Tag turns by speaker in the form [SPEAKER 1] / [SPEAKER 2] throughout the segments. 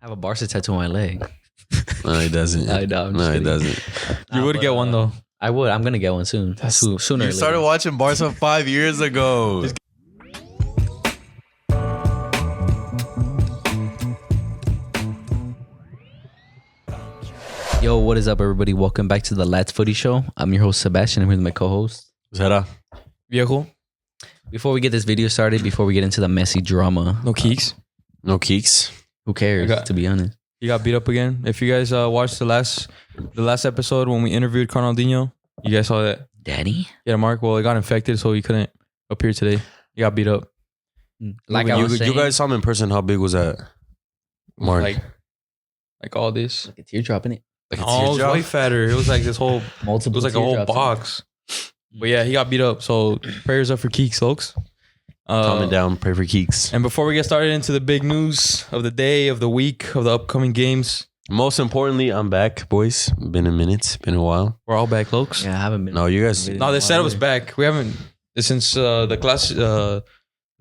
[SPEAKER 1] I have a Barca tattoo on my leg.
[SPEAKER 2] No, he doesn't.
[SPEAKER 1] No,
[SPEAKER 2] he doesn't.
[SPEAKER 3] You would get one though.
[SPEAKER 1] I would. I'm gonna get one soon. Sooner.
[SPEAKER 2] You started watching Barca 5 years ago.
[SPEAKER 1] Yo, what is up, everybody? Welcome back to the Ladsfootyshow. I'm your host Sebastian. I'm here with my co-host
[SPEAKER 2] Zara.
[SPEAKER 3] Viejo.
[SPEAKER 1] Before we get this video started, before we get into the Messi drama,
[SPEAKER 3] No keeks.
[SPEAKER 2] No keeks.
[SPEAKER 1] who cares? To be honest,
[SPEAKER 3] He got beat up again. If you guys watched the last episode when we interviewed Ronaldinho, you guys saw that.
[SPEAKER 1] Daddy.
[SPEAKER 3] Yeah, Mark. Well, he got infected, so he couldn't appear today. He got beat up.
[SPEAKER 1] Like I was saying,
[SPEAKER 2] You guys saw him in person. How big was that, Mark?
[SPEAKER 3] Like all this.
[SPEAKER 1] like a teardrop in it.
[SPEAKER 2] Like a
[SPEAKER 3] Oh, it was
[SPEAKER 2] teardrop?
[SPEAKER 3] way fatter. It was like this whole. It
[SPEAKER 1] Multiple.
[SPEAKER 3] was like a whole
[SPEAKER 1] teardrops.
[SPEAKER 3] box. But yeah, he got beat up. So prayers up for Keeks, folks.
[SPEAKER 2] Calm down. Pray for keeks.
[SPEAKER 3] And before we get started into the big news of the day, of the week, of the upcoming games,
[SPEAKER 2] Most importantly, I'm back, boys. Been a minute. Been a while.
[SPEAKER 3] we're all back, folks.
[SPEAKER 1] Yeah, I haven't been.
[SPEAKER 2] No, you guys.
[SPEAKER 3] No, they said it was back. We haven't since the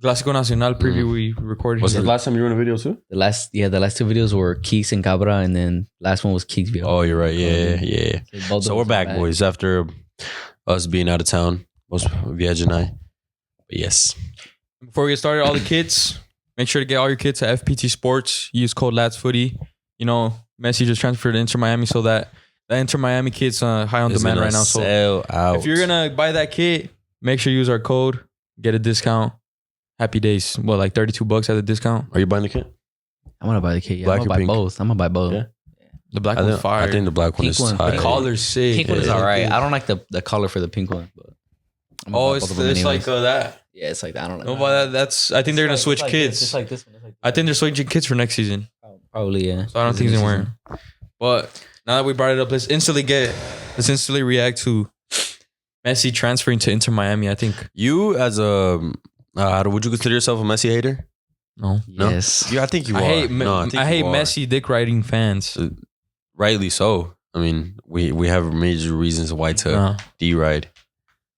[SPEAKER 3] Clásico Nacional preview we recorded.
[SPEAKER 2] Was
[SPEAKER 3] here.
[SPEAKER 2] it the last time you were in a video too?
[SPEAKER 1] The last two videos were Keeks and Cabra, and then last one was Keeks video.
[SPEAKER 2] Oh, you're right. Yeah.
[SPEAKER 1] Both
[SPEAKER 2] So
[SPEAKER 1] those
[SPEAKER 2] we're
[SPEAKER 1] are
[SPEAKER 2] back, boys, after us being out of town. Most Viej and I. But yes.
[SPEAKER 3] Before we get started, all the kids, make sure to get all your kids at FPT Sports. Use code Ladsfooty. You know, Messi just transferred to Inter Miami, so that Inter Miami kid's high on
[SPEAKER 2] It's
[SPEAKER 3] demand
[SPEAKER 2] gonna
[SPEAKER 3] right now. So
[SPEAKER 2] sell out.
[SPEAKER 3] if you're gonna buy that kit, make sure you use our code, get a discount. Happy days. Well, like $32 at the discount.
[SPEAKER 2] Are you buying the kit?
[SPEAKER 1] I'm gonna buy the kit. Yeah,
[SPEAKER 2] Black
[SPEAKER 1] I'm
[SPEAKER 2] or
[SPEAKER 1] gonna buy
[SPEAKER 2] pink?
[SPEAKER 1] both. I'm gonna buy both.
[SPEAKER 2] Yeah.
[SPEAKER 3] The black one's fire.
[SPEAKER 2] I think the black one
[SPEAKER 1] Pink
[SPEAKER 2] is
[SPEAKER 1] one.
[SPEAKER 2] high.
[SPEAKER 3] the collar's sick.
[SPEAKER 1] Pink one is
[SPEAKER 3] Yeah.
[SPEAKER 1] alright. I don't like the color for the pink one, but I'm gonna
[SPEAKER 3] Oh,
[SPEAKER 1] buy
[SPEAKER 3] it's
[SPEAKER 1] both of them
[SPEAKER 3] like
[SPEAKER 1] anyways.
[SPEAKER 3] that.
[SPEAKER 1] Yeah, it's like that. I don't know.
[SPEAKER 3] No, but that's. I think they're gonna switch kids.
[SPEAKER 1] It's like this one.
[SPEAKER 3] I think they're switching kids for next season.
[SPEAKER 1] Probably, yeah.
[SPEAKER 3] So I don't think he's gonna wear it. But now that we brought it up, let's instantly react to Messi transferring to Inter Miami. I think
[SPEAKER 2] You as a, would you consider yourself a Messi hater?
[SPEAKER 3] no.
[SPEAKER 2] No?
[SPEAKER 1] Yes.
[SPEAKER 2] Yeah, I think you
[SPEAKER 3] I
[SPEAKER 2] are.
[SPEAKER 3] hate
[SPEAKER 2] I
[SPEAKER 3] I hate
[SPEAKER 2] you are.
[SPEAKER 3] Messi dick riding fans.
[SPEAKER 2] Rightly so. I mean, we have major reasons why to D-ride.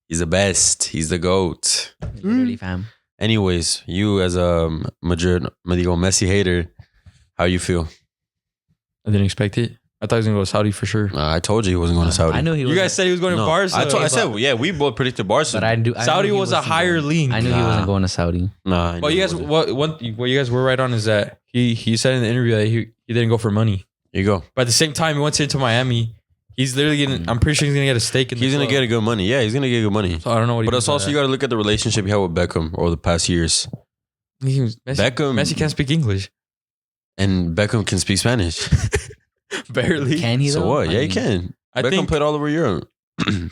[SPEAKER 2] He's the best. He's the GOAT.
[SPEAKER 1] Literally, fam.
[SPEAKER 2] Anyways, you as a Messi hater, how you feel?
[SPEAKER 3] I didn't expect it. I thought he was gonna go to Saudi for sure.
[SPEAKER 2] I told you he wasn't going to Saudi.
[SPEAKER 1] I knew he was.
[SPEAKER 3] You guys said he was going to Barca.
[SPEAKER 2] I said, yeah, we both predicted Barca.
[SPEAKER 1] but I knew
[SPEAKER 3] Saudi
[SPEAKER 1] he
[SPEAKER 3] was a
[SPEAKER 1] wasn't
[SPEAKER 3] higher
[SPEAKER 1] going.
[SPEAKER 3] league.
[SPEAKER 1] I knew he wasn't going to Saudi.
[SPEAKER 2] Nah. I
[SPEAKER 3] But
[SPEAKER 2] knew
[SPEAKER 3] you
[SPEAKER 2] he
[SPEAKER 3] guys,
[SPEAKER 2] wasn't.
[SPEAKER 3] what you guys were right on is that he said in the interview that he didn't go for money.
[SPEAKER 2] Here you go.
[SPEAKER 3] But at the same time, he went into Miami. He's literally getting. I'm pretty sure he's gonna get a stake in.
[SPEAKER 2] He's going to get good money. Yeah, he's going to get good money.
[SPEAKER 3] So I don't know what.
[SPEAKER 2] But it's also, you got to look at the relationship he had with Beckham over the past years. Beckham
[SPEAKER 3] Messi can't speak English.
[SPEAKER 2] and Beckham can speak Spanish.
[SPEAKER 3] Barely.
[SPEAKER 1] Can he?
[SPEAKER 2] So
[SPEAKER 1] though?
[SPEAKER 2] what?
[SPEAKER 1] I
[SPEAKER 2] Yeah, he
[SPEAKER 1] mean,
[SPEAKER 2] can.
[SPEAKER 3] I
[SPEAKER 2] Beckham
[SPEAKER 3] think.
[SPEAKER 2] played all over Europe.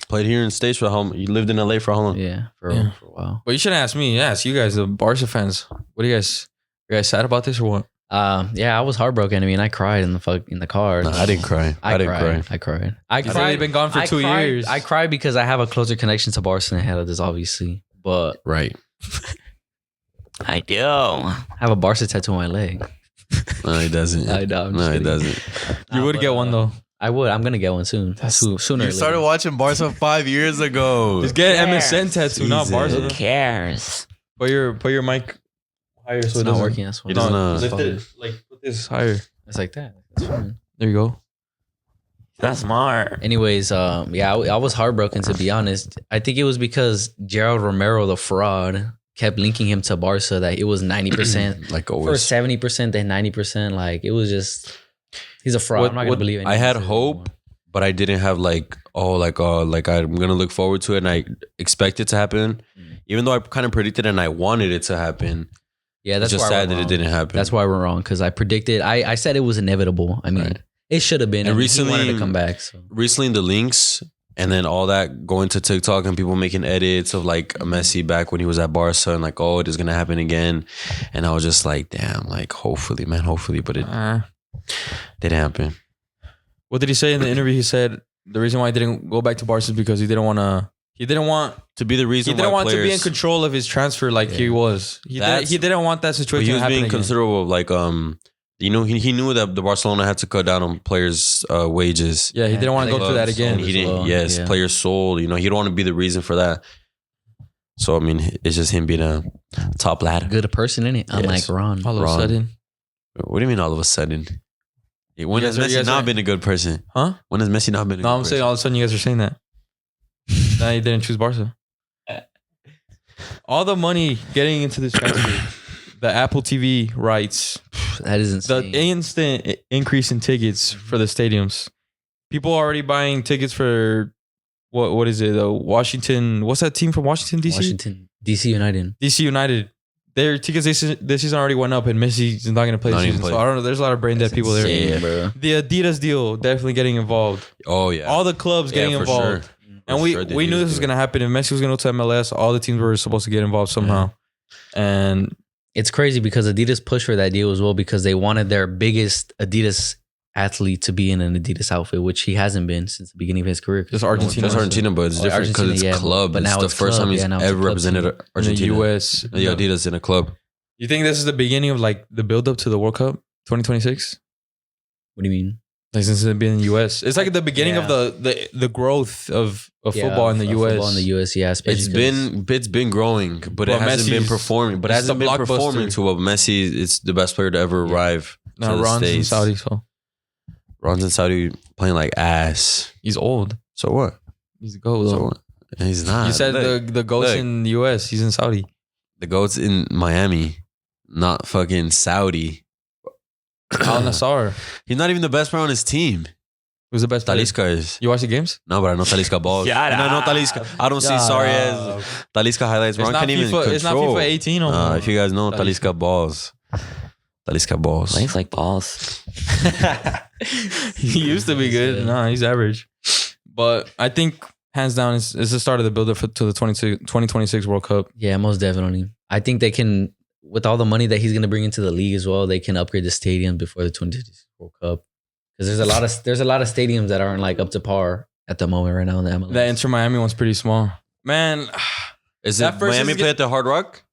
[SPEAKER 2] Played here in the States for how long? You lived in LA for how long?
[SPEAKER 1] Yeah, for
[SPEAKER 3] Yeah.
[SPEAKER 1] a while.
[SPEAKER 3] But you shouldn't ask me. Ask you guys, the Barca fans. What do you guys? Are you guys sad about this or what?
[SPEAKER 1] Yeah, I was heartbroken. I mean, I cried in the car.
[SPEAKER 2] No, I didn't cry. I didn't cry.
[SPEAKER 1] I cried.
[SPEAKER 3] He's already been gone for 2 years.
[SPEAKER 1] I cried because I have a closer connection to Barca than this, obviously. But
[SPEAKER 2] Right.
[SPEAKER 1] I do. I have a Barca tattoo on my leg.
[SPEAKER 2] No, he doesn't.
[SPEAKER 1] I know, I'm just
[SPEAKER 2] No, he
[SPEAKER 1] kidding.
[SPEAKER 2] doesn't.
[SPEAKER 3] You would get one though.
[SPEAKER 1] I would. I'm gonna get one soon. Sooner.
[SPEAKER 2] You started watching Barca 5 years ago.
[SPEAKER 3] Just get an MSN tattoo, not
[SPEAKER 2] Jesus.
[SPEAKER 3] Barca.
[SPEAKER 1] Who cares?
[SPEAKER 3] Put your mic higher so
[SPEAKER 1] It's
[SPEAKER 3] it
[SPEAKER 1] not
[SPEAKER 3] doesn't.
[SPEAKER 1] working. That's why.
[SPEAKER 2] He doesn't know.
[SPEAKER 3] Lift it. Like put this higher.
[SPEAKER 1] It's like that. That's fine.
[SPEAKER 3] There you go.
[SPEAKER 1] That's smart. Anyways, yeah, I was heartbroken, to be honest. I think it was because Gerald Romero, the fraud, kept linking him to Barca that it was 90%.
[SPEAKER 2] Like
[SPEAKER 1] First
[SPEAKER 2] always.
[SPEAKER 1] 70%, then 90%. Like, it was just, he's a fraud. I'm not going to believe it.
[SPEAKER 2] I had hope, but I didn't have like I'm gonna look forward to it and I expect it to happen. Even though I kind of predicted and I wanted it to happen.
[SPEAKER 1] Yeah, that's
[SPEAKER 2] It's just
[SPEAKER 1] why I
[SPEAKER 2] sad
[SPEAKER 1] went
[SPEAKER 2] that it
[SPEAKER 1] wrong.
[SPEAKER 2] didn't happen.
[SPEAKER 1] That's why we're wrong, because I predicted, I said it was inevitable. I mean,
[SPEAKER 2] Right.
[SPEAKER 1] it should have been.
[SPEAKER 2] And
[SPEAKER 1] And
[SPEAKER 2] recently-
[SPEAKER 1] he wanted to come back. So.
[SPEAKER 2] Recently the links and then all that going to TikTok and people making edits of like Messi back when he was at Barca and like, oh, it is gonna happen again. And I was just like, damn, like hopefully, but it didn't happen.
[SPEAKER 3] What did he say in the interview? He said the reason why he didn't go back to Barca is because he didn't want
[SPEAKER 2] To be the reason why
[SPEAKER 3] to be in
[SPEAKER 2] players-
[SPEAKER 3] control of his transfer like he was. He didn't want that
[SPEAKER 2] But
[SPEAKER 3] situation
[SPEAKER 2] he
[SPEAKER 3] to
[SPEAKER 2] was
[SPEAKER 3] happen
[SPEAKER 2] being
[SPEAKER 3] again.
[SPEAKER 2] considerable of like he knew that the Barcelona had to cut down on players' wages.
[SPEAKER 3] Yeah, he didn't want to go through that again.
[SPEAKER 2] And he didn't.
[SPEAKER 1] well,
[SPEAKER 2] Yes,
[SPEAKER 1] yeah.
[SPEAKER 2] players sold. He don't want to be the reason for that. So I mean, it's just him being a top ladder.
[SPEAKER 1] Good person in it, unlike
[SPEAKER 2] Yes.
[SPEAKER 1] Ron.
[SPEAKER 3] All of a
[SPEAKER 2] Wrong.
[SPEAKER 3] sudden.
[SPEAKER 2] What do you mean all of a sudden? When has Messi not been a good person?
[SPEAKER 3] Huh?
[SPEAKER 2] When has Messi not been a good person?
[SPEAKER 3] No, I'm saying all of a sudden you guys are saying that. Now you didn't choose Barca. All the money getting into this transfer, the Apple TV rights,
[SPEAKER 1] That is insane.
[SPEAKER 3] the instant increase in tickets for the stadiums. People are already buying tickets for what is it? Washington. What's that team from Washington DC?
[SPEAKER 1] Washington DC United.
[SPEAKER 3] DC United. Their tickets this season already went up, and Messi is not going to play this season. So I don't know. There's a lot of brain dead people there.
[SPEAKER 1] Insane, bro.
[SPEAKER 3] The Adidas deal definitely getting involved.
[SPEAKER 2] Oh yeah.
[SPEAKER 3] All the clubs getting
[SPEAKER 2] for
[SPEAKER 3] involved.
[SPEAKER 2] Sure.
[SPEAKER 3] And we knew this was going to happen. If Messi was going to go to MLS, all the teams were supposed to get involved somehow. And
[SPEAKER 1] It's crazy because Adidas pushed for that deal as well because they wanted their biggest Adidas athlete to be in an Adidas outfit, which he hasn't been since the beginning of his career.
[SPEAKER 3] just Argentina.
[SPEAKER 2] Just Argentina, but it's different because
[SPEAKER 1] Argentina,
[SPEAKER 2] it's club.
[SPEAKER 1] but now
[SPEAKER 2] it's
[SPEAKER 1] it's
[SPEAKER 2] the first
[SPEAKER 1] club.
[SPEAKER 2] time he's
[SPEAKER 1] Yeah, now it's a
[SPEAKER 2] ever
[SPEAKER 1] club
[SPEAKER 2] represented
[SPEAKER 1] team.
[SPEAKER 3] in the
[SPEAKER 2] Argentina.
[SPEAKER 3] US.
[SPEAKER 2] The Adidas in a club.
[SPEAKER 3] You think this is the beginning of like the build up to the World Cup 2026?
[SPEAKER 1] What do you mean?
[SPEAKER 3] Like since it's been in the US. It's like the beginning of the growth of football in the US.
[SPEAKER 1] Football in the US, yeah.
[SPEAKER 2] It's been growing, but it hasn't been
[SPEAKER 3] Messi's-
[SPEAKER 2] performing. But it
[SPEAKER 3] it's
[SPEAKER 2] hasn't
[SPEAKER 3] the
[SPEAKER 2] been
[SPEAKER 3] blockbuster.
[SPEAKER 2] performing to what Messi is the best player to ever arrive.
[SPEAKER 3] Now
[SPEAKER 2] to the
[SPEAKER 3] Ron's in
[SPEAKER 2] States.
[SPEAKER 3] Saudi, so
[SPEAKER 2] Ron's in Saudi playing like ass.
[SPEAKER 3] he's old.
[SPEAKER 2] So what?
[SPEAKER 3] He's a goat.
[SPEAKER 2] So what? He's not.
[SPEAKER 3] You said
[SPEAKER 2] Look,
[SPEAKER 3] the goats
[SPEAKER 2] look.
[SPEAKER 3] in the US. He's in Saudi.
[SPEAKER 2] the goat's in Miami, not fucking Saudi.
[SPEAKER 3] Al Nassr.
[SPEAKER 2] He's not even the best player on his team.
[SPEAKER 3] Who's the best player?
[SPEAKER 2] Talisca is.
[SPEAKER 3] You watch the games?
[SPEAKER 2] No, but I know Talisca balls.
[SPEAKER 3] Yeah,
[SPEAKER 2] and I know Talisca. I don't see sorry as Talisca highlights. Ron can't even control.
[SPEAKER 3] It's not FIFA 18 no more.
[SPEAKER 2] If you guys know Talisca balls. Talisca balls.
[SPEAKER 1] Life like balls.
[SPEAKER 3] He used to be good. No, he's average. But I think hands down it's the start of the build up to the 2026 World Cup.
[SPEAKER 1] Yeah, most definitely. I think they can, with all the money that he's going to bring into the league as well, they can upgrade the stadium before the 2026 World Cup. Because there's a lot of stadiums that aren't like up to par at the moment right now in the MLS.
[SPEAKER 3] That Inter Miami one's pretty small. Man,
[SPEAKER 2] Is
[SPEAKER 3] that
[SPEAKER 2] it
[SPEAKER 3] first
[SPEAKER 2] Miami
[SPEAKER 3] is
[SPEAKER 2] play at the Hard Rock?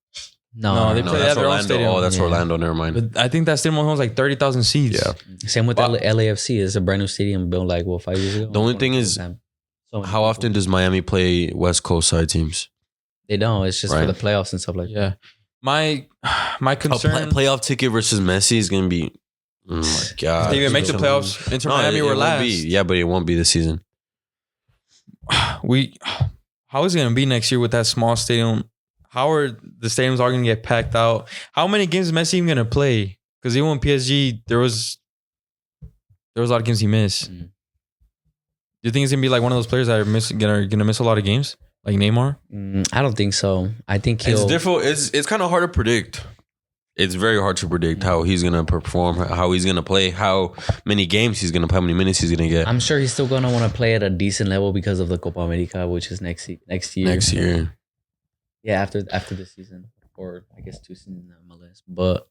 [SPEAKER 1] no,
[SPEAKER 3] they
[SPEAKER 2] No,
[SPEAKER 3] play
[SPEAKER 2] that's
[SPEAKER 3] at their own
[SPEAKER 2] Orlando.
[SPEAKER 3] stadium.
[SPEAKER 2] Oh, that's
[SPEAKER 1] Yeah.
[SPEAKER 2] Orlando. Never mind.
[SPEAKER 3] but I think that stadium holds like 30,000 seats.
[SPEAKER 2] Yeah.
[SPEAKER 1] Same with LAFC. It's a brand new stadium built like 5 years ago.
[SPEAKER 2] The only thing is,
[SPEAKER 1] So many
[SPEAKER 2] How
[SPEAKER 1] people.
[SPEAKER 2] often does Miami play West Coast side teams?
[SPEAKER 1] They don't. It's just
[SPEAKER 2] Right.
[SPEAKER 1] for the playoffs and stuff like that.
[SPEAKER 3] Yeah. My
[SPEAKER 2] A
[SPEAKER 3] concern.
[SPEAKER 2] playoff ticket versus Messi is going to be. Oh my God.
[SPEAKER 3] If they even make the playoffs, Inter Miami were
[SPEAKER 2] won't
[SPEAKER 3] last.
[SPEAKER 2] be. Yeah, but it won't be this season.
[SPEAKER 3] How is it going to be next year with that small stadium? How are the stadiums all going to get packed out? How many games is Messi even going to play? Because even when PSG, there was a lot of games he missed.
[SPEAKER 1] Mm.
[SPEAKER 3] Do you think he's going to be like one of those players that are going to miss a lot of games, like Neymar?
[SPEAKER 1] I don't think so. I think he'll.
[SPEAKER 2] It's difficult. It's kind of hard to predict. It's very hard to predict how he's gonna perform, how he's gonna play, how many games he's gonna play, how many minutes he's gonna get
[SPEAKER 1] I'm sure he's still gonna want to play at a decent level because of the Copa America, which is next year.
[SPEAKER 2] next year.
[SPEAKER 1] Yeah, after this season, or I guess 2 seasons in MLS. But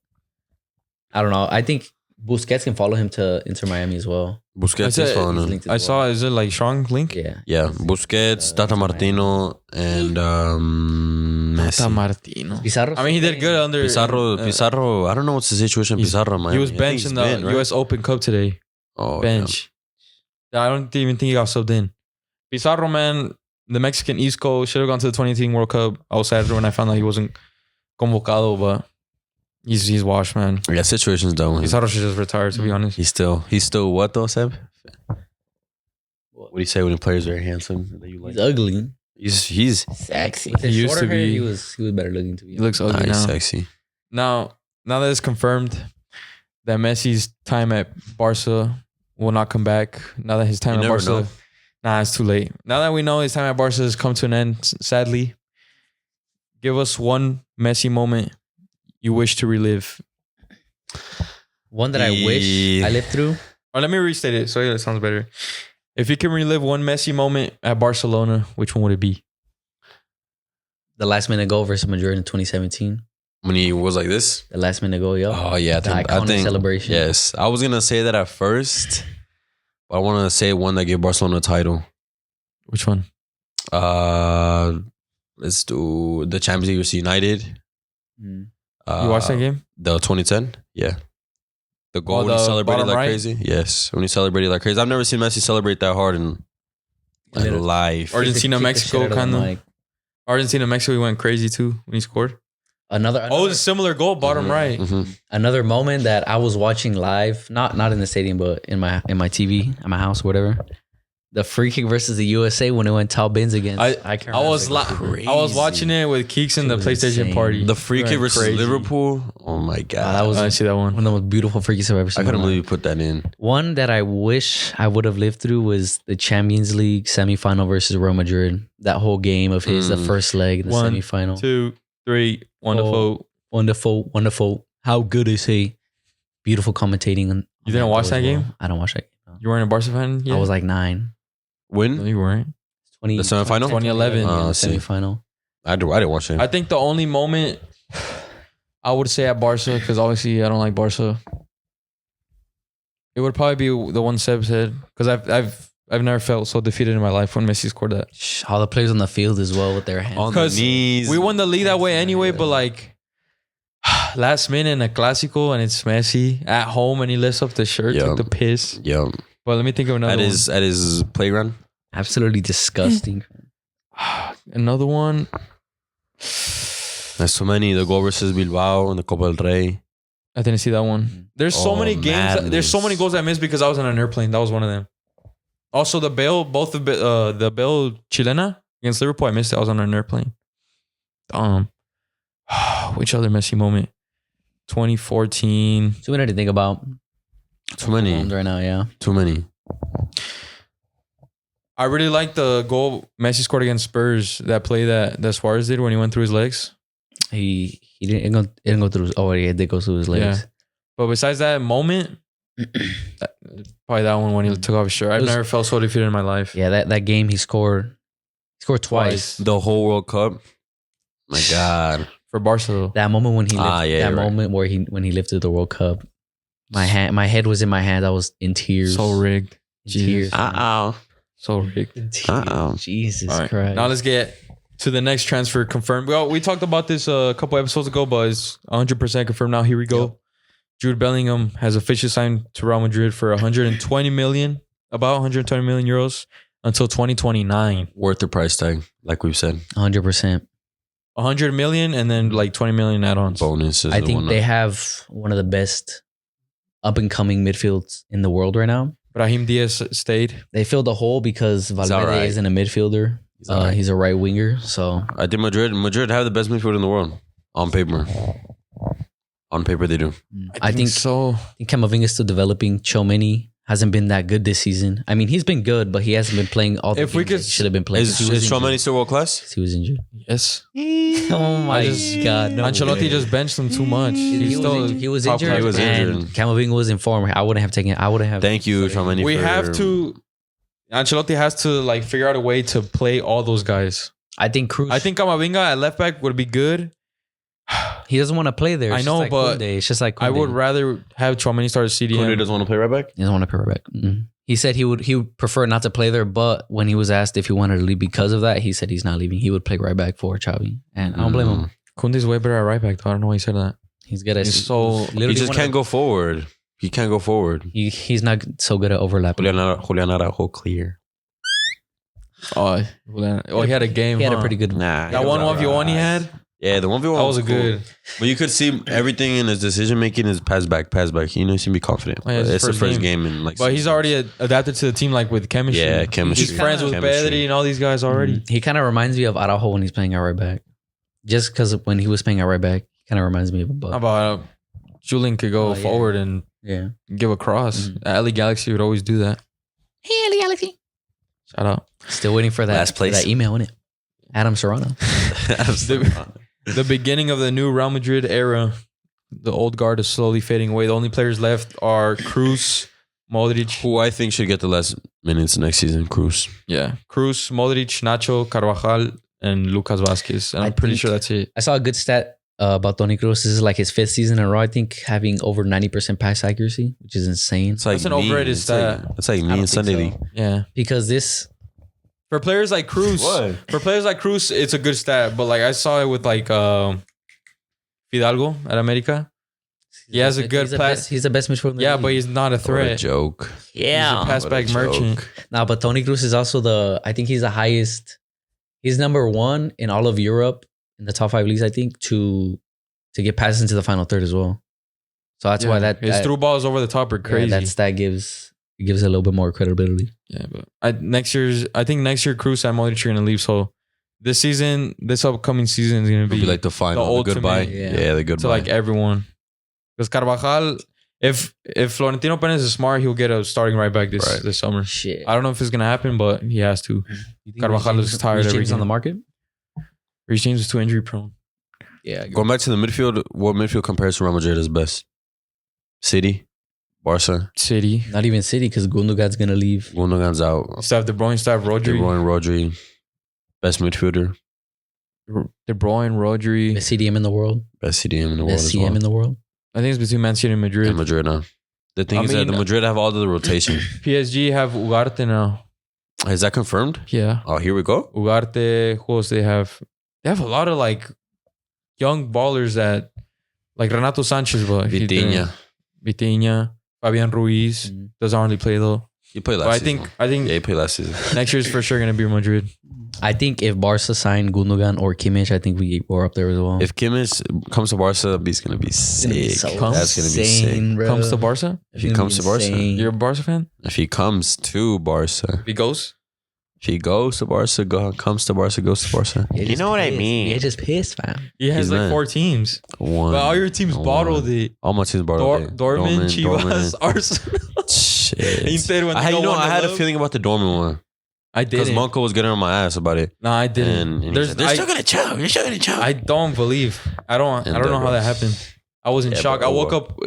[SPEAKER 1] I don't know. I think Busquets can follow him to Inter Miami as well.
[SPEAKER 2] Busquets
[SPEAKER 3] said
[SPEAKER 2] is following
[SPEAKER 1] he's
[SPEAKER 2] him.
[SPEAKER 1] linked as
[SPEAKER 3] I
[SPEAKER 1] well.
[SPEAKER 3] saw, is it like strong link?
[SPEAKER 1] Yeah.
[SPEAKER 2] Yeah, Busquets, Tata Martino, and Messi.
[SPEAKER 3] Martino.
[SPEAKER 1] Pizarro.
[SPEAKER 3] I mean, he did good under
[SPEAKER 2] Pizarro. I don't know what's the situation. Pizarro, man.
[SPEAKER 3] He was benched in the US Open Cup today.
[SPEAKER 2] Oh,
[SPEAKER 3] Bench. I don't even think he got subbed in. Pizarro, man, the Mexican East Coast should have gone to the 2018 World Cup. I was sad when I found out he wasn't convocado, but he's washed, man.
[SPEAKER 2] Yeah, situation's done with him.
[SPEAKER 3] Pizarro should just retire, to be honest.
[SPEAKER 2] He's still what though, Seb? What do you say when the players are handsome that you like?
[SPEAKER 1] He's ugly.
[SPEAKER 2] He's
[SPEAKER 1] Sexy. With his
[SPEAKER 3] He used
[SPEAKER 1] shorter
[SPEAKER 3] to
[SPEAKER 1] hair,
[SPEAKER 3] be-
[SPEAKER 1] he was better looking to be.
[SPEAKER 3] He looks ugly now.
[SPEAKER 2] sexy.
[SPEAKER 3] Now that it's confirmed that Messi's time at Barca will not come back. Now that his time
[SPEAKER 2] You
[SPEAKER 3] at
[SPEAKER 2] never
[SPEAKER 3] Barca,
[SPEAKER 2] know.
[SPEAKER 3] nah, it's too late. Now that we know his time at Barca has come to an end, sadly, give us one Messi moment you wish to relive.
[SPEAKER 1] One that I wish I lived through.
[SPEAKER 3] Or let me restate it so it sounds better. If you can relive one Messi moment at Barcelona, which one would it be?
[SPEAKER 1] The last minute goal versus Madrid in 2017.
[SPEAKER 2] When he was like this.
[SPEAKER 1] The last minute goal, yo.
[SPEAKER 2] Oh yeah,
[SPEAKER 1] The iconic celebration.
[SPEAKER 2] Yes, I was gonna say that at first, but I want to say one that gave Barcelona a title.
[SPEAKER 3] Which one?
[SPEAKER 2] Let's do the Champions League versus United.
[SPEAKER 1] Mm.
[SPEAKER 3] You watched that game?
[SPEAKER 2] The 2010, yeah. The goal when
[SPEAKER 3] the
[SPEAKER 2] he celebrated
[SPEAKER 3] bottom
[SPEAKER 2] like
[SPEAKER 3] right?
[SPEAKER 2] crazy. Yes, when he celebrated like crazy. I've never seen Messi celebrate that hard in life.
[SPEAKER 3] Argentina,
[SPEAKER 1] Kick the
[SPEAKER 3] Mexico,
[SPEAKER 1] shit out of
[SPEAKER 3] kind
[SPEAKER 1] the
[SPEAKER 3] of.
[SPEAKER 1] mic.
[SPEAKER 3] Argentina, Mexico, he went crazy too when he scored. Oh, it's a similar goal, bottom right.
[SPEAKER 1] Another moment that I was watching live, not in the stadium, but in my TV at my house, whatever. The free kick versus the USA when it went top bins against.
[SPEAKER 3] I was watching it with Keeks in the PlayStation
[SPEAKER 1] insane.
[SPEAKER 3] party.
[SPEAKER 2] The free kick versus
[SPEAKER 3] Crazy.
[SPEAKER 2] Liverpool. Oh my god,
[SPEAKER 1] that was
[SPEAKER 3] I see that one.
[SPEAKER 1] one of the most beautiful free kicks I've ever seen.
[SPEAKER 2] I couldn't believe you put that in.
[SPEAKER 1] One that I wish I would have lived through was the Champions League semifinal versus Real Madrid. That whole game of his, the first leg, the semifinal.
[SPEAKER 3] 2, 3, wonderful.
[SPEAKER 1] Wonderful. How good is he? Beautiful commentating.
[SPEAKER 3] You didn't watch that game?
[SPEAKER 1] I don't watch that game. No.
[SPEAKER 3] You weren't a Barca fan yet?
[SPEAKER 1] I was like 9.
[SPEAKER 2] When?
[SPEAKER 3] No, you weren't.
[SPEAKER 2] The semifinal?
[SPEAKER 3] 2011.
[SPEAKER 1] The
[SPEAKER 2] see.
[SPEAKER 1] semifinal.
[SPEAKER 2] I didn't watch it.
[SPEAKER 3] I think the only moment I would say at Barca, because obviously I don't like Barca, it would probably be the one Seb said, because I've never felt so defeated in my life when Messi scored that.
[SPEAKER 1] All the players on the field as well with their hands.
[SPEAKER 2] On the knees.
[SPEAKER 3] We won the league that way anyway, but like last minute in a Clasico and it's Messi at home and he lifts up the shirt, took the piss.
[SPEAKER 2] Yeah.
[SPEAKER 3] But let me think of another one.
[SPEAKER 2] At his playground.
[SPEAKER 1] Absolutely disgusting.
[SPEAKER 3] Another one.
[SPEAKER 2] There's so many. The goal versus Bilbao and the Copa del Rey.
[SPEAKER 3] I didn't see that one. There's so many games.
[SPEAKER 2] madness.
[SPEAKER 3] There's so many goals I missed because I was on an airplane. That was one of them. Also, the Bale Chilena against Liverpool, I missed it. I was on an airplane. Which other Messi moment? 2014.
[SPEAKER 1] Too many to think about.
[SPEAKER 2] Too many.
[SPEAKER 1] Right now, yeah.
[SPEAKER 2] Too many.
[SPEAKER 3] I really like the goal Messi scored against Spurs. That play that Suarez did when he went through his legs.
[SPEAKER 1] He didn't go through. Oh, yeah, it did go through his legs.
[SPEAKER 3] Yeah. But besides that moment, probably that one when he took off his shirt. I've never felt so defeated in my life.
[SPEAKER 1] Yeah, that game he scored twice.
[SPEAKER 2] The whole World Cup. My God.
[SPEAKER 3] For Barcelona.
[SPEAKER 1] That moment when he lifted,
[SPEAKER 2] moment
[SPEAKER 1] when he lifted the World Cup. My head was in my hand. I was in tears.
[SPEAKER 3] So rigged.
[SPEAKER 1] Tears.
[SPEAKER 3] So rigged.
[SPEAKER 1] Jesus
[SPEAKER 3] All right.
[SPEAKER 1] Christ.
[SPEAKER 3] Now let's get to the next transfer confirmed. Well, we talked about this a couple episodes ago, but it's 100% confirmed now. Here we go. Yep. Jude Bellingham has officially signed to Real Madrid for 120 million, about 120 million euros until 2029.
[SPEAKER 2] Worth the price tag, like we've said.
[SPEAKER 1] 100%.
[SPEAKER 3] 100 million and then like 20 million add-ons.
[SPEAKER 2] Bonuses.
[SPEAKER 1] I think they have one of the best up-and-coming midfields in the world right now.
[SPEAKER 3] Brahim Diaz stayed.
[SPEAKER 1] They filled the hole because Valverde isn't a midfielder. He's a right winger. So
[SPEAKER 2] I think Madrid have the best midfield in the world on paper. On paper, they do.
[SPEAKER 1] I think so. I think Camavinga is still developing. Tchouameni hasn't been that good this season. I mean, he's been good, but he hasn't been playing all the games he should have been playing.
[SPEAKER 2] Is Tchouameni still world class?
[SPEAKER 1] He was injured.
[SPEAKER 3] Yes.
[SPEAKER 1] Oh my God. No
[SPEAKER 3] Ancelotti
[SPEAKER 1] way.
[SPEAKER 3] just benched him too much.
[SPEAKER 1] He was injured.
[SPEAKER 2] He was injured.
[SPEAKER 1] And Camavinga was informed. I wouldn't have taken it.
[SPEAKER 2] Thank you, Tchouameni.
[SPEAKER 3] We have to. Ancelotti has to like figure out a way to play all those guys.
[SPEAKER 1] I think
[SPEAKER 3] Camavinga at left back would be good.
[SPEAKER 1] He doesn't want to play there.
[SPEAKER 3] I know, but
[SPEAKER 1] it's just like Koundé.
[SPEAKER 3] I would rather have Tchouameni start as CDM.
[SPEAKER 2] Koundé doesn't want to play right back?
[SPEAKER 1] He doesn't want to play right back. Mm-hmm. He said he would prefer not to play there, but when he was asked if he wanted to leave because of that, he said he's not leaving. He would play right back for Xavi. And I don't blame him.
[SPEAKER 3] Koundé's way better at right back, though. I don't know why he said that.
[SPEAKER 1] He's good at
[SPEAKER 2] he just can't go forward. He can't go forward.
[SPEAKER 1] He's not so good at overlapping.
[SPEAKER 2] Julian Araujo clear.
[SPEAKER 3] Oh, he had a game.
[SPEAKER 1] He had a pretty good.
[SPEAKER 2] Nah,
[SPEAKER 3] that 1v1 he had.
[SPEAKER 2] Yeah, the 1v1
[SPEAKER 3] that was
[SPEAKER 2] cool.
[SPEAKER 3] good.
[SPEAKER 2] But you could see everything in his decision making is pass back. You know, he seemed to be confident.
[SPEAKER 3] Oh, yeah,
[SPEAKER 2] it's the first game in like.
[SPEAKER 3] But he's already adapted to the team like with chemistry.
[SPEAKER 2] Yeah, chemistry.
[SPEAKER 3] He's friends with Pedri and all these guys already.
[SPEAKER 1] He kind of reminds me of Araujo when he's playing at right back. Just because when he was playing at right back, he kind of reminds me of him.
[SPEAKER 3] How about Julian could go forward and give a cross. LA Galaxy would always do that.
[SPEAKER 1] Hey, LA Galaxy.
[SPEAKER 3] Shout out.
[SPEAKER 1] Still waiting for that.
[SPEAKER 2] Last place.
[SPEAKER 1] That email, innit? Adam Serrano.
[SPEAKER 3] The beginning of the new Real Madrid era. The old guard is slowly fading away. The only players left are Cruz, Modric.
[SPEAKER 2] Who I think should get the last minutes next season. Cruz.
[SPEAKER 3] Yeah. Cruz, Modric, Nacho, Carvajal, and Lucas Vazquez. And I'm pretty sure that's it.
[SPEAKER 1] I saw a good stat about Toni Kroos. This is like his 5th season in a row, I think, having over 90% pass accuracy, which is insane.
[SPEAKER 2] It's like
[SPEAKER 3] that's an overrated stat.
[SPEAKER 2] It's like me and Sunday League.
[SPEAKER 3] Yeah.
[SPEAKER 1] Because this...
[SPEAKER 3] For players like Cruz, it's a good stat. But like I saw it with like Fidalgo at America. He has a good pass.
[SPEAKER 1] He's the best midfielder.
[SPEAKER 3] Yeah, but he's not a threat.
[SPEAKER 2] What a joke.
[SPEAKER 1] Yeah.
[SPEAKER 3] He's a pass back merchant.
[SPEAKER 1] Nah, but Toni Kroos is also I think he's the highest. He's number 1 in all of Europe in the top 5 leagues, I think, to to get past into the final third as well. So that's why
[SPEAKER 3] his through balls over the top are crazy.
[SPEAKER 1] Yeah, that stat gives it a little bit more credibility.
[SPEAKER 3] Yeah, but I think next year Kroos and Modric are gonna leave. So this upcoming season is gonna
[SPEAKER 2] It'll be like the final, the goodbye.
[SPEAKER 1] yeah.
[SPEAKER 2] The goodbye.
[SPEAKER 3] To like everyone. Because Carvajal, if Florentino Perez is smart, he'll get a starting right back this summer.
[SPEAKER 1] Shit.
[SPEAKER 3] I don't know if it's gonna happen, but he has to. Carvajal is tired every
[SPEAKER 1] James on
[SPEAKER 3] game.
[SPEAKER 1] the market.
[SPEAKER 3] Reece James is too injury prone.
[SPEAKER 1] Yeah.
[SPEAKER 2] Going back to the midfield, what midfield compares to Real Madrid is best? City, Barca.
[SPEAKER 3] City.
[SPEAKER 1] Not even City because Gundogan's gonna leave.
[SPEAKER 2] Gundogan's out.
[SPEAKER 3] Still have De Bruyne, still have
[SPEAKER 2] De
[SPEAKER 3] Rodri.
[SPEAKER 2] Bruyne, Rodri, best midfielder,
[SPEAKER 3] De Bruyne, Rodri.
[SPEAKER 1] Best CDM in the world.
[SPEAKER 2] best CDM in the world
[SPEAKER 1] Best
[SPEAKER 2] as
[SPEAKER 1] CM
[SPEAKER 2] well.
[SPEAKER 1] in the world.
[SPEAKER 3] I think it's between Man City and Madrid.
[SPEAKER 2] And Madrid now. The thing is that the Madrid have all the rotation.
[SPEAKER 3] PSG have Ugarte now.
[SPEAKER 2] Is that confirmed?
[SPEAKER 3] Yeah.
[SPEAKER 2] Oh, here we go.
[SPEAKER 3] Ugarte, who else they have? They have a lot of like young ballers that like Renato Sanchez, but Vitinha, Fabian Ruiz doesn't hardly play though.
[SPEAKER 2] He played
[SPEAKER 3] But
[SPEAKER 2] last season.
[SPEAKER 3] I think
[SPEAKER 2] Yeah, he played last season.
[SPEAKER 3] next year's for sure gonna be Madrid.
[SPEAKER 1] I think if Barca signed Gundogan or Kimmich, I think we're up there as well.
[SPEAKER 2] If Kimmich comes to Barca, he's gonna be sick. That's gonna be sick.
[SPEAKER 1] Bro.
[SPEAKER 3] Comes to Barca?
[SPEAKER 2] If he comes to Barca,
[SPEAKER 3] You're a Barca fan?
[SPEAKER 2] if he comes to Barca,
[SPEAKER 3] If he goes?
[SPEAKER 2] if he goes to Barca, goes to Barca. You know what I mean?
[SPEAKER 1] You're just pissed, fam.
[SPEAKER 3] He has
[SPEAKER 2] He's
[SPEAKER 3] like
[SPEAKER 2] not.
[SPEAKER 3] 4 teams.
[SPEAKER 2] One.
[SPEAKER 3] But all your teams
[SPEAKER 2] One.
[SPEAKER 3] bottled it.
[SPEAKER 2] All my teams bottled.
[SPEAKER 3] Dortmund, Chivas, Arsenal.
[SPEAKER 2] Shit.
[SPEAKER 3] Instead, when they go
[SPEAKER 2] I had a
[SPEAKER 3] 1-0,
[SPEAKER 2] feeling about the Dortmund one
[SPEAKER 3] I
[SPEAKER 2] because
[SPEAKER 3] didn't.
[SPEAKER 2] Monko was getting on my ass about it.
[SPEAKER 3] No, I didn't.
[SPEAKER 2] And he said, they're still gonna choke. You're still gonna choke.
[SPEAKER 3] I don't believe. I don't know how that happened. I was in shock.
[SPEAKER 2] but
[SPEAKER 3] I woke up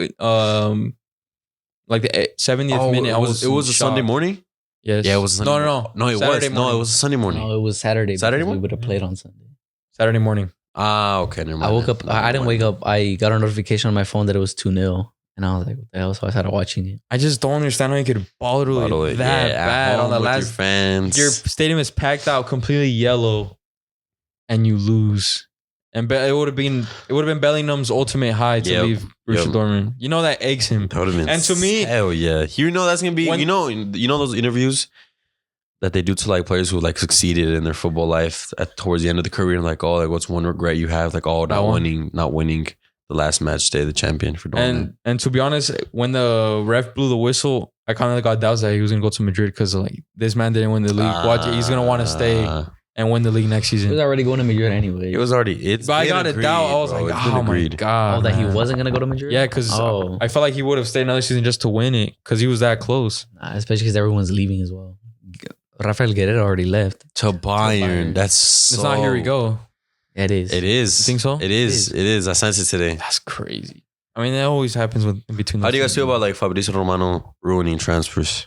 [SPEAKER 3] like the 70th minute. I was
[SPEAKER 2] it was
[SPEAKER 3] in
[SPEAKER 2] a Sunday
[SPEAKER 3] shock.
[SPEAKER 2] morning.
[SPEAKER 3] Yes.
[SPEAKER 2] Yeah, it was a Sunday
[SPEAKER 3] No.
[SPEAKER 2] No, it
[SPEAKER 3] Saturday
[SPEAKER 2] was. No,
[SPEAKER 3] morning.
[SPEAKER 2] it was a Sunday morning.
[SPEAKER 1] No, it was Saturday.
[SPEAKER 2] Saturday
[SPEAKER 1] because we
[SPEAKER 2] morning?
[SPEAKER 1] would have played on Sunday.
[SPEAKER 3] Saturday morning.
[SPEAKER 2] Ah, okay. Never mind.
[SPEAKER 1] I woke up. I didn't wake up. I got a notification on my phone that it was 2-0. And I was like, what the hell? So I started watching it.
[SPEAKER 3] I just don't understand how you could bottle it that bad on the
[SPEAKER 2] Your
[SPEAKER 3] last.
[SPEAKER 2] fans.
[SPEAKER 3] Your stadium is packed out, completely yellow, and you lose. And it would have been Bellingham's ultimate high to leave Borussia Dortmund. You know that eggs him.
[SPEAKER 2] That would have been.
[SPEAKER 3] And to me,
[SPEAKER 2] hell yeah. You know that's gonna be.
[SPEAKER 3] When-
[SPEAKER 2] you know those interviews that they do to like players who like succeeded in their football life towards the end of the career, and like, oh, like what's one regret you have? Like, oh, not winning the last match day, the champion for Dortmund.
[SPEAKER 3] and to be honest, when the ref blew the whistle, I kind of got doubts that he was gonna go to Madrid because like this man didn't win the league. Watch it, he's gonna want to stay and win the league next
[SPEAKER 1] He was
[SPEAKER 3] season.
[SPEAKER 1] already going to Madrid anyway.
[SPEAKER 2] It was already. It's.
[SPEAKER 3] But I got
[SPEAKER 2] agreed,
[SPEAKER 3] a doubt. I was
[SPEAKER 2] bro.
[SPEAKER 3] like,
[SPEAKER 2] It's been
[SPEAKER 3] oh my
[SPEAKER 2] agreed.
[SPEAKER 3] god,
[SPEAKER 1] Oh, that he
[SPEAKER 3] man.
[SPEAKER 1] wasn't going to go to Madrid?
[SPEAKER 3] Yeah, because I felt like he would have stayed another season just to win it because he was that close.
[SPEAKER 1] Nah, especially because everyone's leaving as well. Rafael Guerrero already left.
[SPEAKER 2] To Bayern. That's so.
[SPEAKER 3] It's not here we go.
[SPEAKER 1] Yeah, it is.
[SPEAKER 2] It is.
[SPEAKER 3] You think so?
[SPEAKER 2] It is. I sense it today.
[SPEAKER 3] That's crazy. I mean, that always happens in between.
[SPEAKER 2] How do you guys feel about like Fabrizio Romano ruining transfers?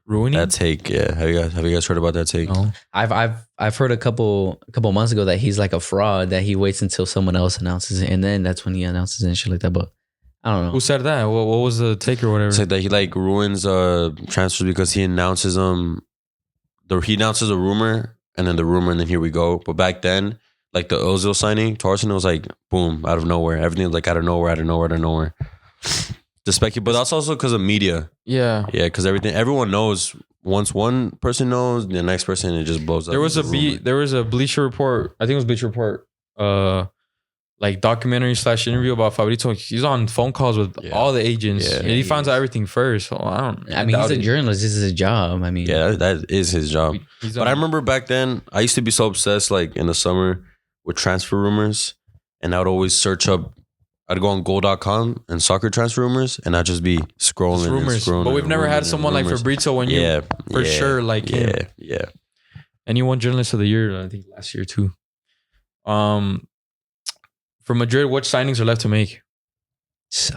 [SPEAKER 3] ruining?
[SPEAKER 2] That take, yeah. Have you guys heard about that take?
[SPEAKER 3] No.
[SPEAKER 1] I've heard a couple months ago that he's like a fraud, that he waits until someone else announces it and then that's when he announces it and shit like that. But I don't know.
[SPEAKER 3] Who said that? What was the take or whatever?
[SPEAKER 2] It's like that he like ruins transfers because he announces he announces a rumor and then the rumor and then here we go. But back then, like the Ozil signing to Arsenal was like boom out of nowhere. Everything was like out of nowhere. The but that's also because of media.
[SPEAKER 3] Yeah.
[SPEAKER 2] Yeah, because everyone knows. Once one person knows, the next person it just blows up.
[SPEAKER 3] There was a Bleacher Report. I think it was Bleacher Report. Like documentary / interview about Fabrizio. He's on phone calls with all the agents.
[SPEAKER 2] Yeah,
[SPEAKER 3] and he finds out everything first. So I
[SPEAKER 1] mean, he's a journalist. This is his job. I mean,
[SPEAKER 2] yeah, that is his job. But I remember back then, I used to be so obsessed, like in the summer, with transfer rumors, and I would always search up. I'd go on goal.com and soccer transfer rumors, and I'd just be scrolling
[SPEAKER 3] rumors.
[SPEAKER 2] and scrolling.
[SPEAKER 3] But we've never had someone like Fabrizio when you sure like him.
[SPEAKER 2] Yeah.
[SPEAKER 3] And he won Journalist of the Year, I think, last year too. For Madrid, what signings are left to make?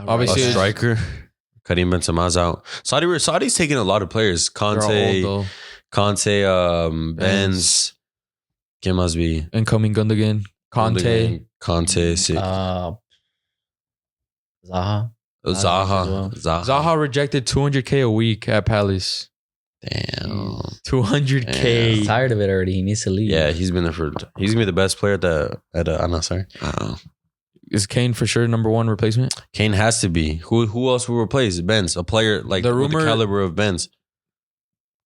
[SPEAKER 3] Obviously,
[SPEAKER 2] A striker, Karim Benzema's out. Saudi's taking a lot of players. Conte, Benz. ¿Quién más vi?
[SPEAKER 3] Incoming Gundogan, Conte.
[SPEAKER 2] Sí.
[SPEAKER 1] Zaha.
[SPEAKER 3] Zaha rejected 200K a week at Palace.
[SPEAKER 2] Damn.
[SPEAKER 3] 200K.
[SPEAKER 1] He's tired of it already. He needs to leave.
[SPEAKER 2] Yeah, he's gonna be the best player at Al-Nassr.
[SPEAKER 3] Is Kane for sure number one replacement?
[SPEAKER 2] Kane has to be. Who else will replace Benz? A player like the caliber of Benz.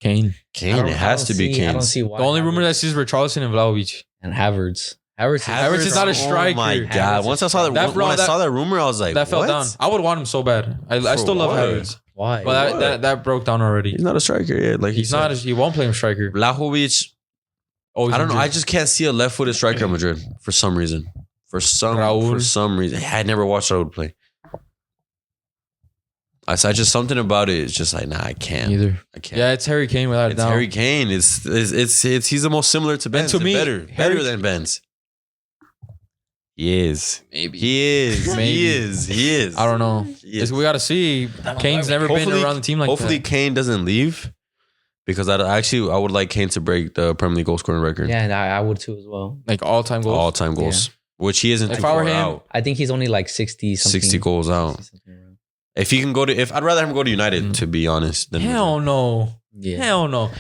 [SPEAKER 3] Kane.
[SPEAKER 2] It has to be Kane.
[SPEAKER 1] I don't see why.
[SPEAKER 3] The only rumor that sees Richarlison and Vlahovic.
[SPEAKER 1] And Havertz.
[SPEAKER 3] Havertz is not a striker.
[SPEAKER 2] Oh my god! Once I saw that, when I saw that rumor, I was like,
[SPEAKER 3] that fell
[SPEAKER 2] what?
[SPEAKER 3] down. I would want him so bad. I still love
[SPEAKER 2] what?
[SPEAKER 3] Havertz,
[SPEAKER 1] Why?
[SPEAKER 3] but that broke down already.
[SPEAKER 2] He's not a striker yet. Like
[SPEAKER 3] He's not. He won't play him striker.
[SPEAKER 2] Vlahovic.
[SPEAKER 3] Oh,
[SPEAKER 2] I don't know. I just can't see a left-footed striker at Madrid for some reason. For some reason, I never watched Raúl play. I just something about it. It's just like I can't.
[SPEAKER 3] Either.
[SPEAKER 2] I can't.
[SPEAKER 3] Yeah, it's Harry Kane without a doubt.
[SPEAKER 2] It's Harry Kane. It's he's the most similar to Benz.
[SPEAKER 3] to me,
[SPEAKER 2] better than Benz. He is.
[SPEAKER 3] Maybe
[SPEAKER 2] He is.
[SPEAKER 3] Maybe.
[SPEAKER 2] He is.
[SPEAKER 3] I don't know.
[SPEAKER 2] He is.
[SPEAKER 3] We got to see. Kane's never been around the team like
[SPEAKER 2] hopefully
[SPEAKER 3] that.
[SPEAKER 2] Kane doesn't leave because I would like Kane to break the Premier League goal scoring record.
[SPEAKER 1] Yeah, I would too as well.
[SPEAKER 3] Like all-time goals.
[SPEAKER 2] All-time goals, which he isn't
[SPEAKER 3] If
[SPEAKER 2] too
[SPEAKER 3] I were
[SPEAKER 2] far
[SPEAKER 3] him,
[SPEAKER 2] out.
[SPEAKER 1] I think he's only like 60 something.
[SPEAKER 2] 60 goals out.
[SPEAKER 1] 60 something around.
[SPEAKER 2] If he can go to, I'd rather him go to United, to be honest. Than
[SPEAKER 3] Hell no.
[SPEAKER 1] Yeah.
[SPEAKER 3] Hell no.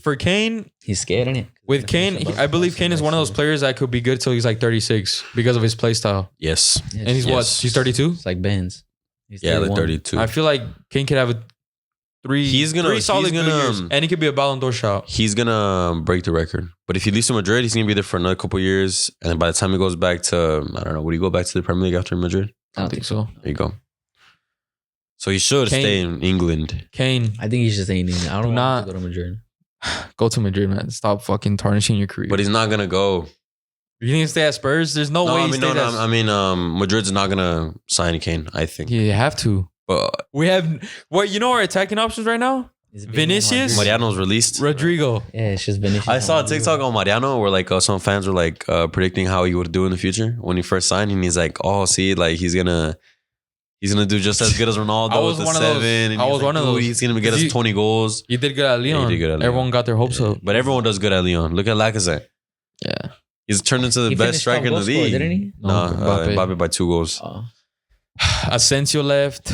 [SPEAKER 3] For Kane,
[SPEAKER 1] He's scared, isn't he?
[SPEAKER 3] with Kane, I believe Kane is one of those players that could be good till he's like 36 because of his play style.
[SPEAKER 2] Yes.
[SPEAKER 1] Yes.
[SPEAKER 3] And he's what? He's 32?
[SPEAKER 1] It's like Benz. He's
[SPEAKER 2] Yeah, like
[SPEAKER 1] 31.
[SPEAKER 2] 32.
[SPEAKER 3] I feel like Kane could have three solid good years, and he could be a Ballon d'Or shot.
[SPEAKER 2] He's gonna break the record. But if he leaves to Madrid, he's gonna be there for another couple years. And then by the time he goes back to, I don't know, would he go back to the Premier League after Madrid?
[SPEAKER 3] I don't think so.
[SPEAKER 2] There you go. So he should stay in England.
[SPEAKER 3] Kane,
[SPEAKER 1] I think he's just ain't in. I don't want to go to Madrid.
[SPEAKER 3] go to Madrid, man. Stop fucking tarnishing your career.
[SPEAKER 2] But he's not gonna go.
[SPEAKER 3] You think he stay at Spurs? There's no way he stays at
[SPEAKER 2] I mean, Madrid's not gonna sign Kane, I think.
[SPEAKER 3] You have to.
[SPEAKER 2] But
[SPEAKER 3] We have you know our attacking options right now?
[SPEAKER 1] It's
[SPEAKER 3] Vinicius?
[SPEAKER 2] Mariano's released.
[SPEAKER 3] Rodrigo.
[SPEAKER 1] Yeah, it's just Vinicius.
[SPEAKER 2] I saw a TikTok on Mariano where like some fans were like predicting how he would do in the future when he first signed, and he's like, "Oh, see, like he's gonna do just as good as Ronaldo
[SPEAKER 3] I was
[SPEAKER 2] with the
[SPEAKER 3] one of those.
[SPEAKER 2] 7." And
[SPEAKER 3] I
[SPEAKER 2] he's
[SPEAKER 3] was
[SPEAKER 2] like,
[SPEAKER 3] one of
[SPEAKER 2] "Dude,
[SPEAKER 3] those.
[SPEAKER 2] He's gonna get us 20 goals."
[SPEAKER 3] He did good at Lyon.
[SPEAKER 2] Yeah, he did good at Lyon.
[SPEAKER 3] Everyone got their hopes up.
[SPEAKER 2] But everyone does good at Lyon. Look at Lacazette.
[SPEAKER 3] Yeah.
[SPEAKER 2] He's turned into the
[SPEAKER 1] He
[SPEAKER 2] best
[SPEAKER 1] finished top
[SPEAKER 2] striker in the
[SPEAKER 1] goal scorer,
[SPEAKER 2] league.
[SPEAKER 1] didn't he?
[SPEAKER 2] No,
[SPEAKER 3] Mbappe.
[SPEAKER 2] Mbappe by 2 goals.
[SPEAKER 1] Oh.
[SPEAKER 3] Asensio left.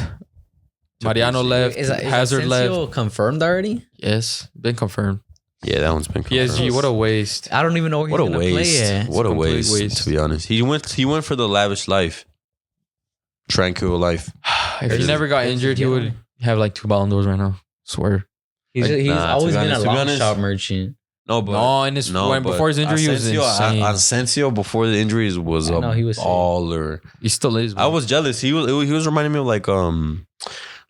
[SPEAKER 3] Mariano left.
[SPEAKER 1] Is
[SPEAKER 3] Hazard
[SPEAKER 1] Asensio
[SPEAKER 3] left.
[SPEAKER 1] confirmed already?
[SPEAKER 3] Yes, been confirmed.
[SPEAKER 2] Yeah, that one's been confirmed.
[SPEAKER 3] PSG, what a waste.
[SPEAKER 1] I don't even know where
[SPEAKER 2] What a
[SPEAKER 1] he's gonna play
[SPEAKER 2] waste.
[SPEAKER 1] at.
[SPEAKER 2] What a
[SPEAKER 3] complete
[SPEAKER 2] waste,
[SPEAKER 3] waste.
[SPEAKER 2] to be honest. He went for the lavish life. Tranquil life.
[SPEAKER 3] If he never got injured, he would have like 2 Ballon d'Ors right now. Swear.
[SPEAKER 1] He's
[SPEAKER 2] Nah,
[SPEAKER 1] always
[SPEAKER 2] to be
[SPEAKER 1] been
[SPEAKER 2] honest-
[SPEAKER 1] a
[SPEAKER 2] to be
[SPEAKER 1] long
[SPEAKER 2] honest-
[SPEAKER 1] shot merchant.
[SPEAKER 2] No, but
[SPEAKER 3] Before his injury, he was insane.
[SPEAKER 2] Asensio before the injuries was a
[SPEAKER 1] he was sick.
[SPEAKER 2] baller.
[SPEAKER 3] He still is.
[SPEAKER 2] I
[SPEAKER 3] bro.
[SPEAKER 2] was jealous. He was reminding me of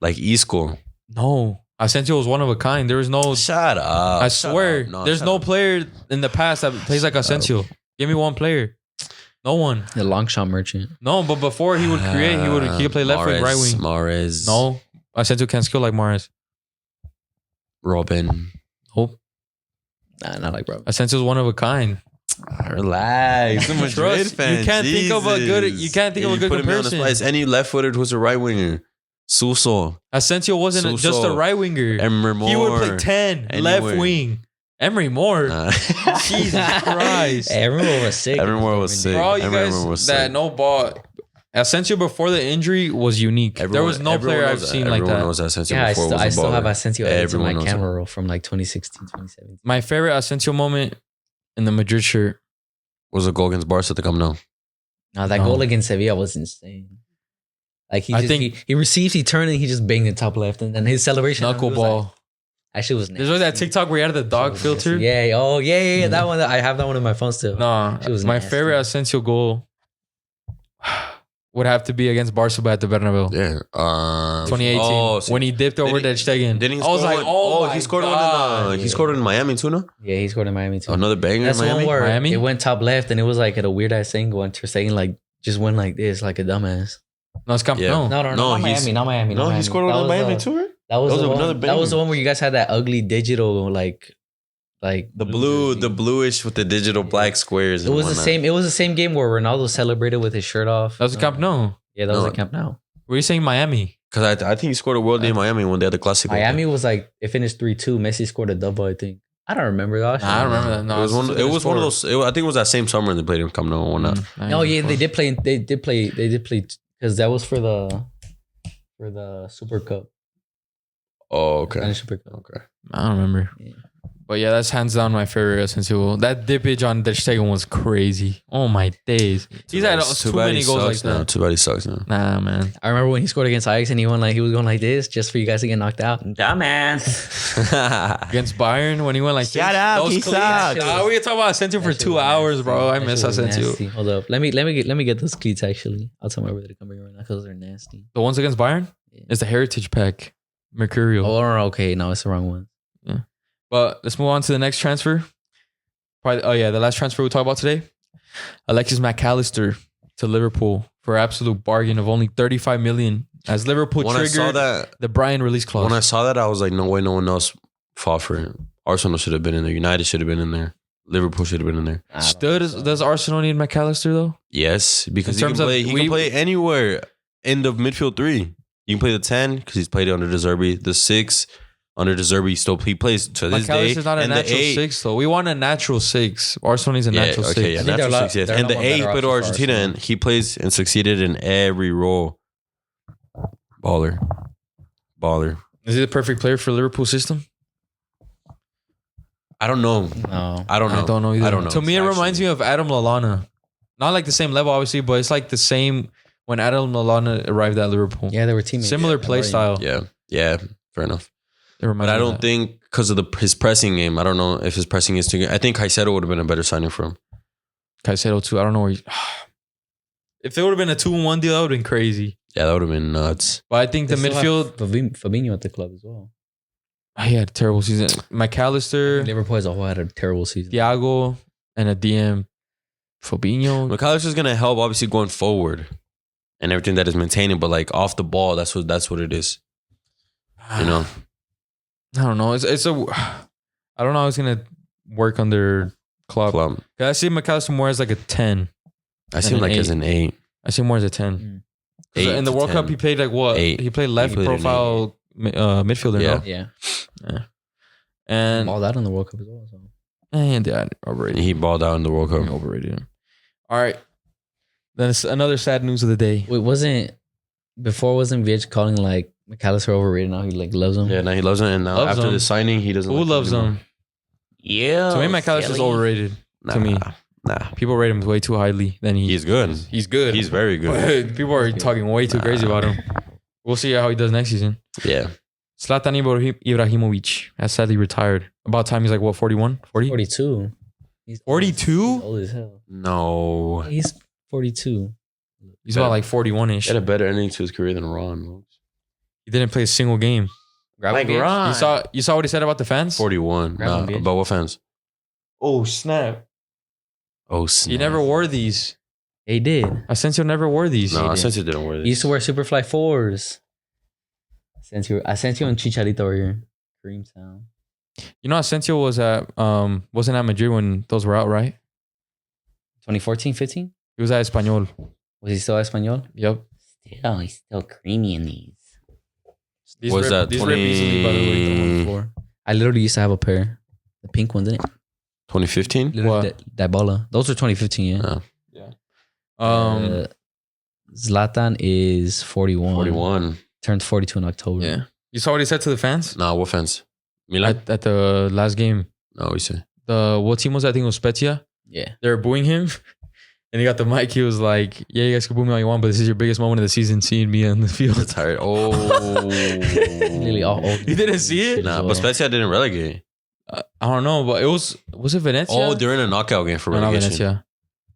[SPEAKER 2] like Isco.
[SPEAKER 3] No. Asensio was one of a kind. There was no.
[SPEAKER 2] Shut up.
[SPEAKER 3] I
[SPEAKER 2] Shut
[SPEAKER 3] swear,
[SPEAKER 2] up.
[SPEAKER 3] there's
[SPEAKER 2] shut
[SPEAKER 3] no
[SPEAKER 2] up.
[SPEAKER 3] player in the past that plays like Asensio. Give me one player. No one.
[SPEAKER 1] The long shot merchant.
[SPEAKER 3] No, but before he would create, he could play left wing, right wing.
[SPEAKER 2] Mahrez.
[SPEAKER 3] No, Asensio can't skill like Mahrez.
[SPEAKER 2] Robin.
[SPEAKER 3] Nope.
[SPEAKER 1] Nah, not like bro.
[SPEAKER 3] Asensio's one of a kind.
[SPEAKER 2] Relax. I'm a Madrid
[SPEAKER 3] Trust,
[SPEAKER 2] fan.
[SPEAKER 3] you can't think of a good. You can't think of a good
[SPEAKER 2] put him on the
[SPEAKER 3] comparison.
[SPEAKER 2] spot. It's any left-footed who's a right winger. Suso.
[SPEAKER 3] Asensio wasn't just a right winger.
[SPEAKER 2] Emery Moore.
[SPEAKER 3] He would play 10 left
[SPEAKER 2] Anywhere.
[SPEAKER 3] wing. Emery Moore. Jesus Christ.
[SPEAKER 1] Hey, everyone was sick.
[SPEAKER 2] Everyone was sick.
[SPEAKER 3] For all you
[SPEAKER 2] Everyone
[SPEAKER 3] guys
[SPEAKER 2] was
[SPEAKER 3] that
[SPEAKER 2] sick.
[SPEAKER 3] know ball, Asensio before the injury was unique. There was no
[SPEAKER 2] Everyone
[SPEAKER 3] player I've
[SPEAKER 2] knows-
[SPEAKER 3] seen like
[SPEAKER 2] Everyone
[SPEAKER 3] that.
[SPEAKER 2] knows Asensio
[SPEAKER 1] Yeah,
[SPEAKER 2] before was a
[SPEAKER 1] I still have
[SPEAKER 2] baller.
[SPEAKER 1] Asensio edits in my
[SPEAKER 2] Everyone knows
[SPEAKER 1] camera
[SPEAKER 2] it.
[SPEAKER 1] roll from like 2016, 2017.
[SPEAKER 3] My favorite Asensio moment in the Madrid shirt.
[SPEAKER 2] Was a goal against Barca to come now.
[SPEAKER 1] Now that
[SPEAKER 3] No.
[SPEAKER 1] goal against Sevilla was insane. Like
[SPEAKER 3] I think-
[SPEAKER 1] he received, he turned, and he just banged the top left, and then his celebration
[SPEAKER 3] Knuckleball.
[SPEAKER 1] actually was.
[SPEAKER 3] There's always that TikTok where he had the dog filter.
[SPEAKER 1] Yeah. Oh yeah. That one. I have that one on my phone still.
[SPEAKER 3] No,
[SPEAKER 1] She was
[SPEAKER 3] my
[SPEAKER 1] nasty.
[SPEAKER 3] favorite Asensio goal would have to be against Barca at the Bernabeu.
[SPEAKER 2] Yeah.
[SPEAKER 3] 2018
[SPEAKER 2] Oh, so
[SPEAKER 3] when he dipped over
[SPEAKER 2] didn't
[SPEAKER 3] Ter Stegen.
[SPEAKER 2] Didn't he
[SPEAKER 3] I was
[SPEAKER 2] score
[SPEAKER 3] like,
[SPEAKER 2] one?
[SPEAKER 3] oh,
[SPEAKER 2] he scored
[SPEAKER 3] God.
[SPEAKER 2] one in he scored in Miami too, no?
[SPEAKER 1] Yeah, he scored in Miami too.
[SPEAKER 2] Another banger
[SPEAKER 1] That's
[SPEAKER 2] in
[SPEAKER 1] the
[SPEAKER 2] Miami.
[SPEAKER 1] one where
[SPEAKER 3] Miami?
[SPEAKER 1] it went top left, and it was like at a weird ass angle, and Ter Stegen like just went like this, like a dumbass.
[SPEAKER 3] No, it's Camp
[SPEAKER 2] Yeah.
[SPEAKER 3] Nou.
[SPEAKER 1] No, not
[SPEAKER 2] he's-
[SPEAKER 1] Miami, not Miami.
[SPEAKER 2] No,
[SPEAKER 1] not
[SPEAKER 2] he
[SPEAKER 1] Miami.
[SPEAKER 2] scored one
[SPEAKER 1] That
[SPEAKER 2] in
[SPEAKER 1] was,
[SPEAKER 2] Miami too, right?
[SPEAKER 1] That was,
[SPEAKER 2] That was
[SPEAKER 1] the
[SPEAKER 2] another
[SPEAKER 1] one. That was the
[SPEAKER 2] banger.
[SPEAKER 1] one where you guys had that ugly digital like
[SPEAKER 2] The bluish with the digital black squares.
[SPEAKER 1] It was the same. It was the same game where Ronaldo celebrated with his shirt off.
[SPEAKER 3] That was Camp Nou.
[SPEAKER 1] Yeah, that was
[SPEAKER 2] No.
[SPEAKER 1] at Camp Nou.
[SPEAKER 3] Were you saying Miami?
[SPEAKER 2] Because I think he scored a world in Miami when they had the Classico.
[SPEAKER 1] Miami was like it finished 3-2. Messi scored a double, I think. I don't remember that.
[SPEAKER 3] Nah, I don't remember that. No,
[SPEAKER 2] it was one.
[SPEAKER 3] it's
[SPEAKER 2] It was one of
[SPEAKER 3] score.
[SPEAKER 2] those. I think it was that same summer they played in Camp Nou or not.
[SPEAKER 1] No, yeah, they did play. They did play because that was for the Super Cup.
[SPEAKER 2] Oh, okay.
[SPEAKER 1] Spanish Super Cup.
[SPEAKER 2] Okay.
[SPEAKER 3] I don't remember.
[SPEAKER 1] Yeah.
[SPEAKER 3] But yeah, that's hands down my favorite Asensio. That dippage on Der Stegen was crazy. Oh my days. He's had too many goals like that.
[SPEAKER 2] Too bad he sucks now.
[SPEAKER 3] Nah, man.
[SPEAKER 1] I remember when he scored against Ajax and he was going like this just for you guys to get knocked out. Dumbass.
[SPEAKER 3] Against Bayern when he went like
[SPEAKER 2] Shut up, he sucks.
[SPEAKER 3] We can talk about Asensio for 2 hours, bro. I miss Asensio.
[SPEAKER 1] Nasty. Hold up. Let me get those cleats actually. I'll tell my brother to come here right now because they're nasty.
[SPEAKER 3] The ones against Bayern?
[SPEAKER 1] Yeah.
[SPEAKER 3] It's the Heritage Pack. Mercurial.
[SPEAKER 1] Oh, okay. No, it's the wrong one.
[SPEAKER 3] Yeah. But let's move on to the next transfer. The last transfer we'll talk about today. Alexis McAllister to Liverpool for absolute bargain of only 35 million. As Liverpool triggered the Brian release clause.
[SPEAKER 2] When I saw that, I was like, no way, no one else fought for it. Arsenal should have been in there. United should have been in there. Liverpool should have been in there.
[SPEAKER 3] Does Arsenal need McAllister though?
[SPEAKER 2] Yes, because he can play anywhere in the midfield 3. You can play the 10 because he's played under De Zerbi. The 6 under De Zerbi, he plays to this day.
[SPEAKER 3] McAllister's not a natural 6 though. We want a natural 6. Arsenal needs a natural 6.
[SPEAKER 2] Yeah, natural 6, yes. And the 8 he played to Argentina and he plays and succeeded in every role. Baller.
[SPEAKER 3] Is he the perfect player for Liverpool system?
[SPEAKER 2] I don't know.
[SPEAKER 1] No.
[SPEAKER 2] I don't know either. I don't know.
[SPEAKER 3] To me, it reminds me of Adam Lallana. Not like the same level, obviously, but it's like the same when Adam Lallana arrived at Liverpool.
[SPEAKER 1] Yeah, they were teammates.
[SPEAKER 3] Similar play style.
[SPEAKER 2] Yeah, fair enough.
[SPEAKER 3] But
[SPEAKER 2] I don't think because of his pressing game, I don't know if his pressing is too good. I think Caicedo would have been a better signing for him.
[SPEAKER 3] Caicedo too. I don't know where if there would have been a 2-1 deal, that would have been crazy.
[SPEAKER 2] Yeah, that would have been nuts.
[SPEAKER 3] But I think the midfield...
[SPEAKER 1] Fabinho at the club as well.
[SPEAKER 3] He had a terrible season. McAllister...
[SPEAKER 1] Liverpool as a whole had a terrible season.
[SPEAKER 3] Thiago and a DM. Fabinho.
[SPEAKER 2] McAllister's going to help, obviously, going forward. And everything that is maintaining. But, like, off the ball, that's what it is. You know?
[SPEAKER 3] I don't know. I don't know how it's going to work under Klopp. I see McAllister more as like a 10.
[SPEAKER 2] I see him like 8. As an 8.
[SPEAKER 3] I see him more as a 10. 8 in the World Cup, he played like what?
[SPEAKER 2] 8.
[SPEAKER 3] He played left profile midfielder.
[SPEAKER 2] Yeah.
[SPEAKER 3] No? Yeah. And
[SPEAKER 1] balled out in the World Cup as well. So.
[SPEAKER 3] And yeah, overrated.
[SPEAKER 2] He balled out in the World Cup.
[SPEAKER 3] Overrated him. All right. Then it's another sad news of the day.
[SPEAKER 1] Wait, wasn't Vich calling like McAllister overrated? Now he like loves him.
[SPEAKER 2] Yeah, now he loves him, and now after the signing, he doesn't.
[SPEAKER 3] Who loves him?
[SPEAKER 2] Yeah.
[SPEAKER 3] To me, McAllister's overrated. To me, people rate him way too highly. Then
[SPEAKER 2] he's good.
[SPEAKER 3] He's good.
[SPEAKER 2] He's very good.
[SPEAKER 3] People are talking way too crazy about him. We'll see how he does next season.
[SPEAKER 2] Yeah.
[SPEAKER 3] Zlatan Ibrahimovic has sadly retired. About time he's like what, 41? 40?
[SPEAKER 1] 42.
[SPEAKER 3] He's 42?
[SPEAKER 1] Old as hell.
[SPEAKER 2] No.
[SPEAKER 1] He's 42.
[SPEAKER 3] He's about like 41-ish.
[SPEAKER 2] He had a better ending to his career than Ron.
[SPEAKER 3] He didn't play a single game.
[SPEAKER 2] Like Ron.
[SPEAKER 3] You saw what he said about the fans?
[SPEAKER 2] 41. About what fans?
[SPEAKER 3] Oh, snap. He never wore these.
[SPEAKER 1] He did.
[SPEAKER 3] Asensio never wore these.
[SPEAKER 2] No, Asensio didn't wear these.
[SPEAKER 1] He used to wear Superfly 4s. Asensio and Chicharito were here. Creamtown.
[SPEAKER 3] You know, Asensio wasn't at Madrid when those were out, right?
[SPEAKER 1] 2014, 15?
[SPEAKER 3] He was at Espanyol.
[SPEAKER 1] Was he still at Espanyol?
[SPEAKER 3] Yep.
[SPEAKER 1] He's still creamy in these.
[SPEAKER 2] Was that 20...
[SPEAKER 3] easily, by the way.
[SPEAKER 1] I literally used to have a pair. The pink one, didn't it?
[SPEAKER 2] 2015?
[SPEAKER 1] That baller. Those were 2015, yeah.
[SPEAKER 2] Yeah.
[SPEAKER 1] Zlatan is 41.
[SPEAKER 2] 41.
[SPEAKER 1] Turns 42 in October.
[SPEAKER 3] Yeah. You saw what he said to the fans?
[SPEAKER 2] Nah, what fans? Milan?
[SPEAKER 3] At the last game.
[SPEAKER 2] No, we say.
[SPEAKER 3] What team was that? I think it was Spezia.
[SPEAKER 1] Yeah.
[SPEAKER 3] They were booing him. And he got the mic. He was like, yeah, you guys can boo me all you want, but this is your biggest moment of the season, seeing me on the field.
[SPEAKER 2] That's tired. Oh.
[SPEAKER 1] Nearly all
[SPEAKER 3] You didn't see it?
[SPEAKER 2] Nah, but Spezia didn't relegate.
[SPEAKER 3] I don't know, but it was it Venezia?
[SPEAKER 2] Oh, during a knockout game for
[SPEAKER 3] no,
[SPEAKER 2] relegation.
[SPEAKER 3] Not Venezia.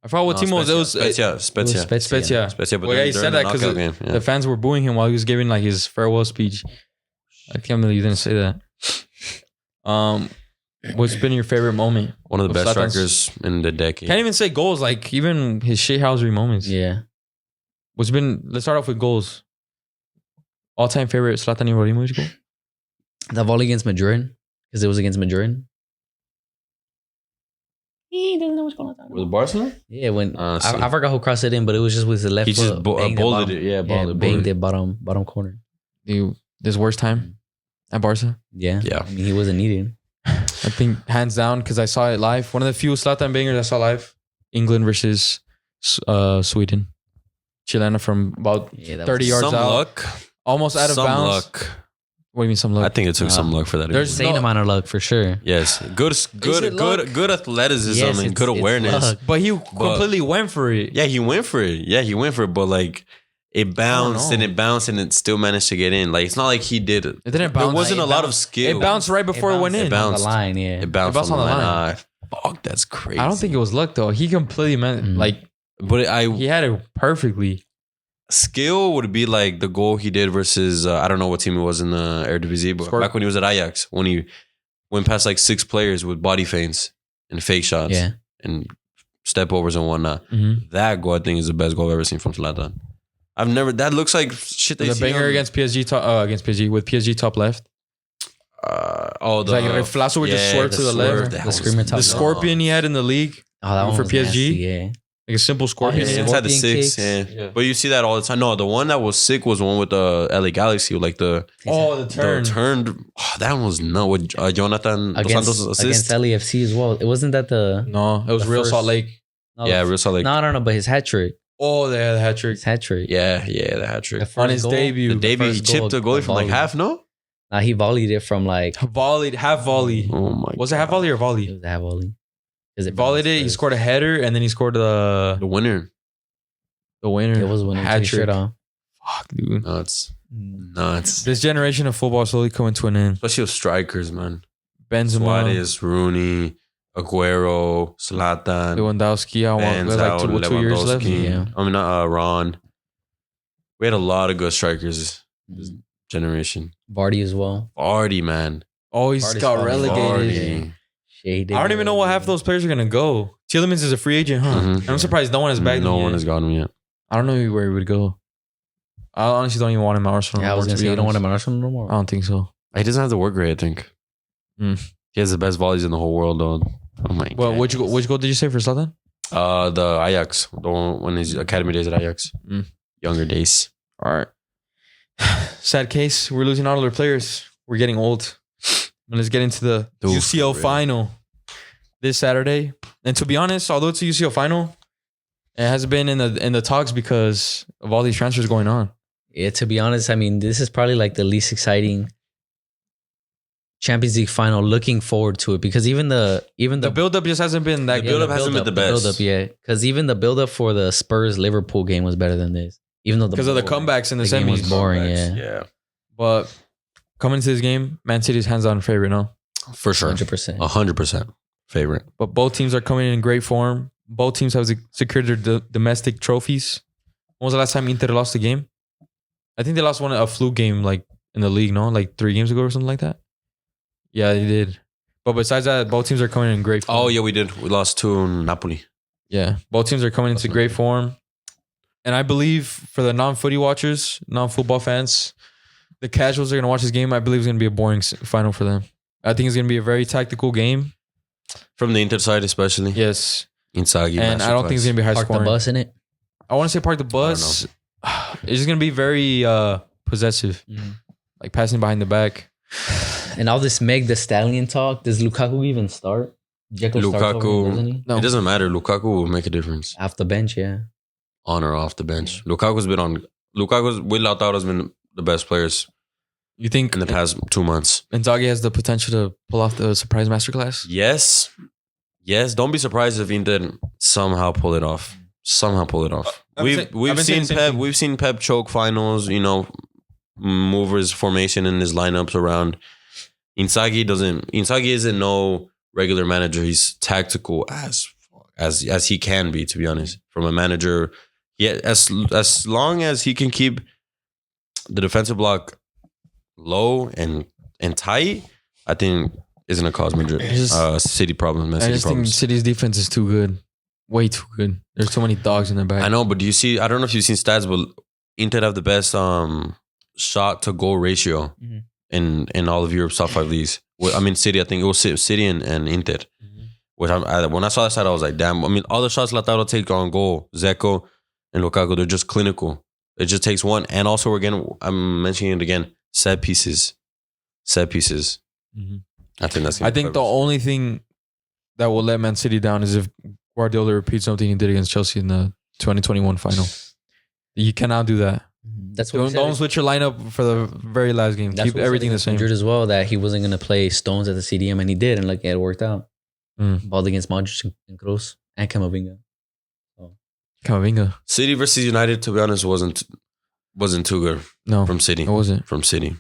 [SPEAKER 3] I forgot what team it was. It was
[SPEAKER 2] Spezia.
[SPEAKER 3] But yeah, he said that because the fans were booing him while he was giving like his farewell speech. I can't believe you didn't say that. What's been your favorite moment?
[SPEAKER 2] One of the best strikers in the decade.
[SPEAKER 3] Can't even say goals, like even his shithousery moments.
[SPEAKER 1] Yeah.
[SPEAKER 3] Let's start off with goals. All-time favorite Zlatan Ibrahimovic goal?
[SPEAKER 1] The volley against Madrid, because it was against Madrid. He doesn't know what's going on.
[SPEAKER 2] Was it Barcelona?
[SPEAKER 1] Yeah, when I forgot who crossed it in, but it was just with the left foot.
[SPEAKER 2] He just bowled it. Yeah,
[SPEAKER 1] banged it bottom corner.
[SPEAKER 3] Dude, this worst time at Barca?
[SPEAKER 1] Yeah.
[SPEAKER 2] Yeah.
[SPEAKER 1] I mean, he wasn't needed.
[SPEAKER 3] I think hands down because I saw it live. One of the few Zlatan bangers I saw live. England versus Sweden. Chilena from about 30 yards out.
[SPEAKER 2] Some luck.
[SPEAKER 3] Almost out of bounds.
[SPEAKER 2] Luck.
[SPEAKER 3] What do you mean some luck?
[SPEAKER 2] I think it took some luck for that.
[SPEAKER 3] There's
[SPEAKER 1] Insane amount of luck for sure.
[SPEAKER 2] yes, good athleticism
[SPEAKER 1] Yes,
[SPEAKER 2] and
[SPEAKER 1] it's-
[SPEAKER 2] good
[SPEAKER 1] it's
[SPEAKER 2] awareness.
[SPEAKER 1] luck.
[SPEAKER 3] but he completely went for it.
[SPEAKER 2] Yeah, he went for it. But like it bounced and it still managed to get in. Like it's not like he did it.
[SPEAKER 3] It didn't bounce.
[SPEAKER 2] There wasn't
[SPEAKER 1] It
[SPEAKER 2] a lot of
[SPEAKER 1] bounced.
[SPEAKER 2] skill.
[SPEAKER 3] It bounced right before it went in.
[SPEAKER 2] It bounced.
[SPEAKER 1] On the line, yeah.
[SPEAKER 2] It bounced
[SPEAKER 3] bounced
[SPEAKER 2] on the line.
[SPEAKER 3] line.
[SPEAKER 2] Fuck, that's crazy.
[SPEAKER 3] I don't think it was luck though. He completely meant like
[SPEAKER 2] But
[SPEAKER 3] he had it perfectly.
[SPEAKER 2] skill would be like the goal he did versus I don't know what team it was in the Eredivisie, but
[SPEAKER 3] Scored.
[SPEAKER 2] back when he was at Ajax, when he went past like 6 players with body feints and fake shots
[SPEAKER 1] Yeah.
[SPEAKER 2] and step overs and whatnot.
[SPEAKER 3] Mm-hmm.
[SPEAKER 2] That goal I think is the best goal I've ever seen from Zlatan. That looks like shit they
[SPEAKER 3] The
[SPEAKER 2] see
[SPEAKER 3] banger
[SPEAKER 2] on-
[SPEAKER 3] against PSG with PSG top left.
[SPEAKER 2] the
[SPEAKER 3] It's like Reflaso would just swerve
[SPEAKER 1] the
[SPEAKER 3] to the
[SPEAKER 1] swerve,
[SPEAKER 3] left.
[SPEAKER 1] the
[SPEAKER 2] That was
[SPEAKER 1] screamer top
[SPEAKER 3] The
[SPEAKER 1] left.
[SPEAKER 3] scorpion he had in the league,
[SPEAKER 1] Oh, that one
[SPEAKER 3] for
[SPEAKER 1] was
[SPEAKER 3] PSG?
[SPEAKER 1] nasty, yeah.
[SPEAKER 3] like a simple scorpion.
[SPEAKER 1] his
[SPEAKER 3] Yeah.
[SPEAKER 2] inside the
[SPEAKER 1] Scorpion
[SPEAKER 2] 6,
[SPEAKER 1] kicks.
[SPEAKER 2] yeah. But you see that all the time. No, the one that was sick was the one with the LA Galaxy, like the
[SPEAKER 3] Oh, the
[SPEAKER 2] the
[SPEAKER 3] turn.
[SPEAKER 2] turned. Oh, that one was no with Jonathan Dos
[SPEAKER 1] Against
[SPEAKER 2] Santos assist.
[SPEAKER 1] LAFC as well. It wasn't that the
[SPEAKER 3] No, it was
[SPEAKER 1] The
[SPEAKER 3] Real
[SPEAKER 1] first-
[SPEAKER 3] Salt Lake.
[SPEAKER 1] no,
[SPEAKER 2] Yeah,
[SPEAKER 1] the-
[SPEAKER 2] Real Salt Lake.
[SPEAKER 1] No, no, no, but his hat trick.
[SPEAKER 3] Oh, they had a hat trick
[SPEAKER 1] His hat trick.
[SPEAKER 2] Yeah, the hat trick.
[SPEAKER 1] The first
[SPEAKER 3] on his
[SPEAKER 1] goal,
[SPEAKER 3] debut.
[SPEAKER 2] The debut, he
[SPEAKER 1] first
[SPEAKER 2] chipped the
[SPEAKER 1] goal,
[SPEAKER 2] goalie from like
[SPEAKER 1] volley.
[SPEAKER 2] half. No.
[SPEAKER 1] Nah, he volleyed it from like
[SPEAKER 3] Volleyed, half volley.
[SPEAKER 2] Oh my.
[SPEAKER 3] Was it half volley or
[SPEAKER 1] it
[SPEAKER 3] volley?
[SPEAKER 1] was a half volley. 'Cause
[SPEAKER 3] He volleyed it. He
[SPEAKER 1] bounced
[SPEAKER 3] scored a header, and then he scored
[SPEAKER 2] The
[SPEAKER 3] the
[SPEAKER 2] winner.
[SPEAKER 3] winner.
[SPEAKER 1] It was winning
[SPEAKER 3] hat
[SPEAKER 1] hat
[SPEAKER 3] trick.
[SPEAKER 1] trick. On.
[SPEAKER 3] Fuck, dude.
[SPEAKER 2] Nuts.
[SPEAKER 3] This generation of football is slowly coming to an end.
[SPEAKER 2] Especially with strikers, man.
[SPEAKER 3] Benzema,
[SPEAKER 2] Suarez, Rooney, Aguero, Zlatan,
[SPEAKER 3] Lewandowski. I want
[SPEAKER 2] Benzao,
[SPEAKER 3] like 2 years left.
[SPEAKER 2] Lewandowski.
[SPEAKER 1] Yeah.
[SPEAKER 2] I mean, not Ron. We had a lot of good strikers this generation.
[SPEAKER 1] Vardy as well.
[SPEAKER 2] Vardy, man.
[SPEAKER 3] Oh, he's
[SPEAKER 1] Vardy's
[SPEAKER 3] got
[SPEAKER 1] falling.
[SPEAKER 3] relegated.
[SPEAKER 2] Vardy.
[SPEAKER 1] Shade.
[SPEAKER 3] I don't even know what half of those players are gonna go. Tielemans is a free agent, huh?
[SPEAKER 2] Mhm.
[SPEAKER 3] I'm surprised no one has bagged
[SPEAKER 2] No
[SPEAKER 3] him
[SPEAKER 2] one
[SPEAKER 3] yet.
[SPEAKER 2] has gotten him yet.
[SPEAKER 3] I don't know where he would go. I honestly don't even want him at Arsenal.
[SPEAKER 1] Yeah, I was
[SPEAKER 3] anymore,
[SPEAKER 1] gonna
[SPEAKER 3] to
[SPEAKER 1] say
[SPEAKER 3] be
[SPEAKER 1] you don't want
[SPEAKER 3] honest.
[SPEAKER 1] him at Arsenal no more.
[SPEAKER 3] I don't think so.
[SPEAKER 2] He doesn't have the work rate, I think.
[SPEAKER 3] Mm.
[SPEAKER 2] He has the best volleys in the whole world, though. Oh my
[SPEAKER 3] Well,
[SPEAKER 2] god.
[SPEAKER 3] which goal did you say for Zlatan?
[SPEAKER 2] The Ajax. The one when his academy days at Ajax.
[SPEAKER 3] Mm.
[SPEAKER 2] Younger days.
[SPEAKER 3] All right. Sad case. We're losing all our players. We're getting old. And let's get into the
[SPEAKER 2] Dude,
[SPEAKER 3] UCL
[SPEAKER 2] for real.
[SPEAKER 3] final this Saturday. And to be honest, although it's a UCL final, it hasn't been in the talks because of all these transfers going on.
[SPEAKER 1] Yeah, to be honest, I mean, this is probably like the least exciting Champions League final. Looking forward to it because even the
[SPEAKER 3] The build-up just hasn't been that
[SPEAKER 2] The
[SPEAKER 3] good.
[SPEAKER 2] build-up hasn't been the best.
[SPEAKER 1] Build-up, yeah, because even the build-up for the Spurs Liverpool game was better than this. Even though
[SPEAKER 3] because of the comebacks in the
[SPEAKER 1] game was
[SPEAKER 3] semis.
[SPEAKER 1] boring.
[SPEAKER 2] Comebacks,
[SPEAKER 1] Yeah,
[SPEAKER 2] Yeah.
[SPEAKER 3] But coming into this game, Man City's hands-on favorite, no?
[SPEAKER 2] For sure.
[SPEAKER 1] 100%.
[SPEAKER 2] 100% favorite.
[SPEAKER 3] But both teams are coming in great form. Both teams have secured their domestic trophies. When was the last time Inter lost a game? I think they lost a fluke game like in the league, no? Like 3 games ago or something like that. Yeah, they did. But besides that, both teams are coming in great form.
[SPEAKER 2] Oh, yeah, we did. We lost to Napoli.
[SPEAKER 3] Yeah, both teams are coming into
[SPEAKER 2] That's
[SPEAKER 3] great form. And I believe for the non-footy watchers, non-football fans, the casuals are going to watch this game. I believe it's going to be a boring final for them. I think it's going to be a very tactical game.
[SPEAKER 2] From the Inter side, especially.
[SPEAKER 3] Yes.
[SPEAKER 2] Inzaghi.
[SPEAKER 3] And I don't think it's going to be high
[SPEAKER 1] Park the
[SPEAKER 3] scoring.
[SPEAKER 1] bus in it.
[SPEAKER 3] I want to say park the bus. It's just going to be very possessive, like passing behind the back.
[SPEAKER 1] And all this Meg the Stallion talk. Does Lukaku even start? Dzeko starts over him, doesn't he?
[SPEAKER 3] No.
[SPEAKER 2] It doesn't matter. Lukaku will make a difference.
[SPEAKER 1] Off the bench, yeah.
[SPEAKER 2] On or off the bench. Lukaku's with Lautaro's been the best players
[SPEAKER 3] You think
[SPEAKER 2] in the past 2 months.
[SPEAKER 3] Inzaghi has the potential to pull off the surprise masterclass?
[SPEAKER 2] Yes. Don't be surprised if Inter somehow pull it off.
[SPEAKER 3] I've been saying the same thing.
[SPEAKER 2] We've seen Pep choke finals, move his formation and his lineups around. Inzaghi isn't no regular manager. He's tactical as he can be, to be honest. From a manager, yeah, as long as he can keep the defensive block low and tight, I think is gonna cause Madrid City problems. Man
[SPEAKER 3] I
[SPEAKER 2] City
[SPEAKER 3] just think
[SPEAKER 2] problems.
[SPEAKER 3] City's defense is too good. Way too good. There's too many dogs in their back.
[SPEAKER 2] I know, but do you see? I don't know if you've seen stats, but Inter have the best shot to goal ratio
[SPEAKER 1] Mhm.
[SPEAKER 2] in all of Europe's top 5 leagues. Well, I mean, City. I think it was City and Inter. Which when I saw that stat, I was like, damn. I mean, all the shots Lautaro take on goal, Dzeko and Lukaku, they're just clinical. It just takes one, and also I'm mentioning it again. Set pieces.
[SPEAKER 3] Mhm.
[SPEAKER 2] I think that's.
[SPEAKER 3] I think the only thing that will let Man City down is if Guardiola repeats something he did against Chelsea in the 2021 final. You cannot do that.
[SPEAKER 1] That's what
[SPEAKER 3] Don't switch your lineup for the very last game.
[SPEAKER 1] That's
[SPEAKER 3] Keep
[SPEAKER 1] what
[SPEAKER 3] everything the same.
[SPEAKER 1] Madrid as well, that he wasn't going to play Stones at the CDM, and he did, and like it worked out. Balled against Modric and Kroos and Camavinga.
[SPEAKER 3] Camavinga.
[SPEAKER 2] City versus United, to be honest, wasn't too good.
[SPEAKER 3] No,
[SPEAKER 2] from City.
[SPEAKER 3] It wasn't.
[SPEAKER 2] From City.